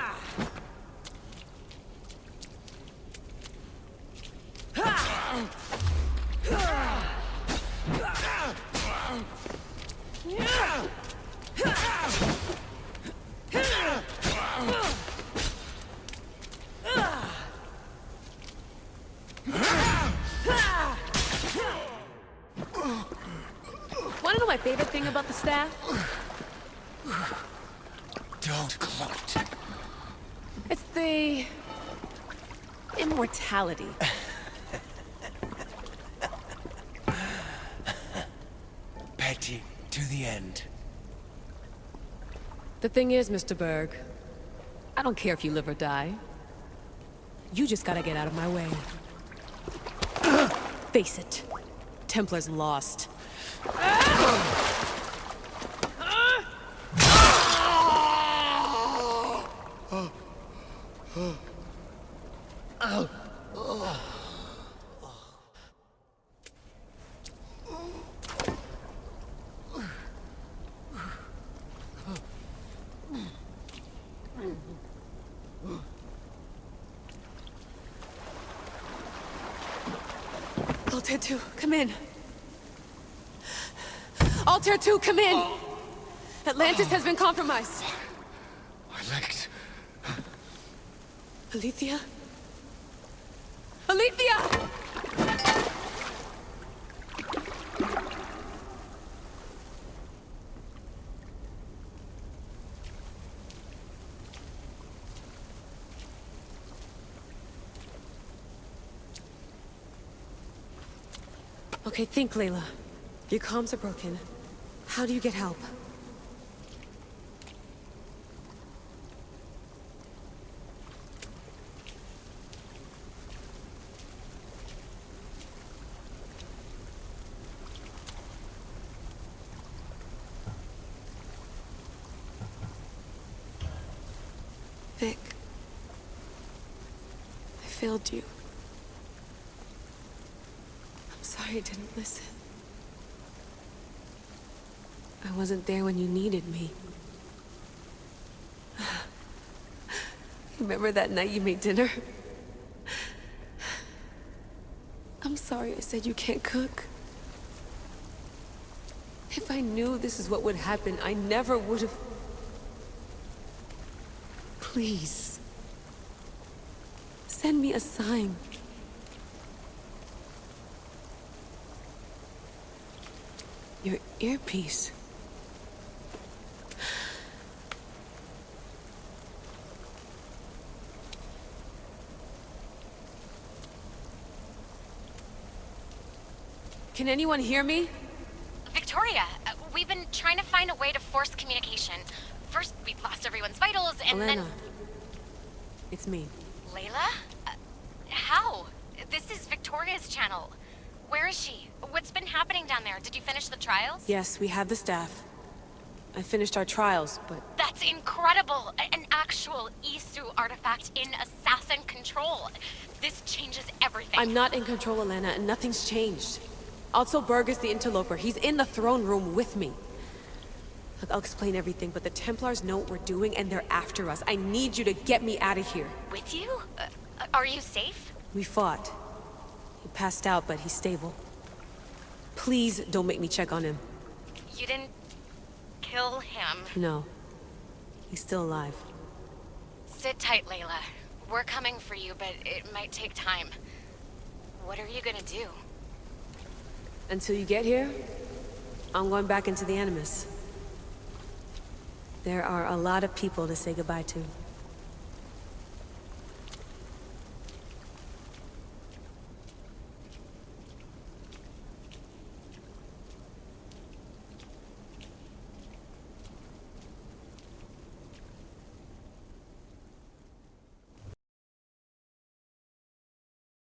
Wanna know my favorite thing about the staff? Don't gloat. It's the... immortality. Petty to the end. The thing is, Mr. Berg, I don't care if you live or die. You just gotta get out of my way. Face it. Templar's lost. Altair 2, come in. Altair 2, come in! Atlantis has been compromised. I licked. Alethea? Alethea! Okay, think, Layla. Your comms are broken. How do you get help? Vic, I failed you. I'm sorry I didn't listen. I wasn't there when you needed me. Remember that night you made dinner? I'm sorry I said you can't cook. If I knew this is what would happen, I never would have... Please. Send me a sign. Your earpiece. Can anyone hear me? Victoria, we've been trying to find a way to force communication. First, we lost everyone's vitals, and Elena. then... It's me. Layla? How? This is Victoria's channel. Where is she? What's been happening down there? Did you finish the trials? Yes, we have the staff. I finished our trials, but... That's incredible! An actual Isu artifact in assassin control. This changes everything. I'm not in control, Elena, and nothing's changed. Also, Berg is the interloper. He's in the throne room with me. Look, I'll explain everything, but the Templars know what we're doing and they're after us. I need you to get me out of here. With you? Are you safe? We fought. He passed out, but he's stable. Please don't make me check on him. You didn't kill him? No. He's still alive. Sit tight, Layla. We're coming for you, but it might take time. What are you gonna do? Until you get here, I'm going back into the Animus. There are a lot of people to say goodbye to.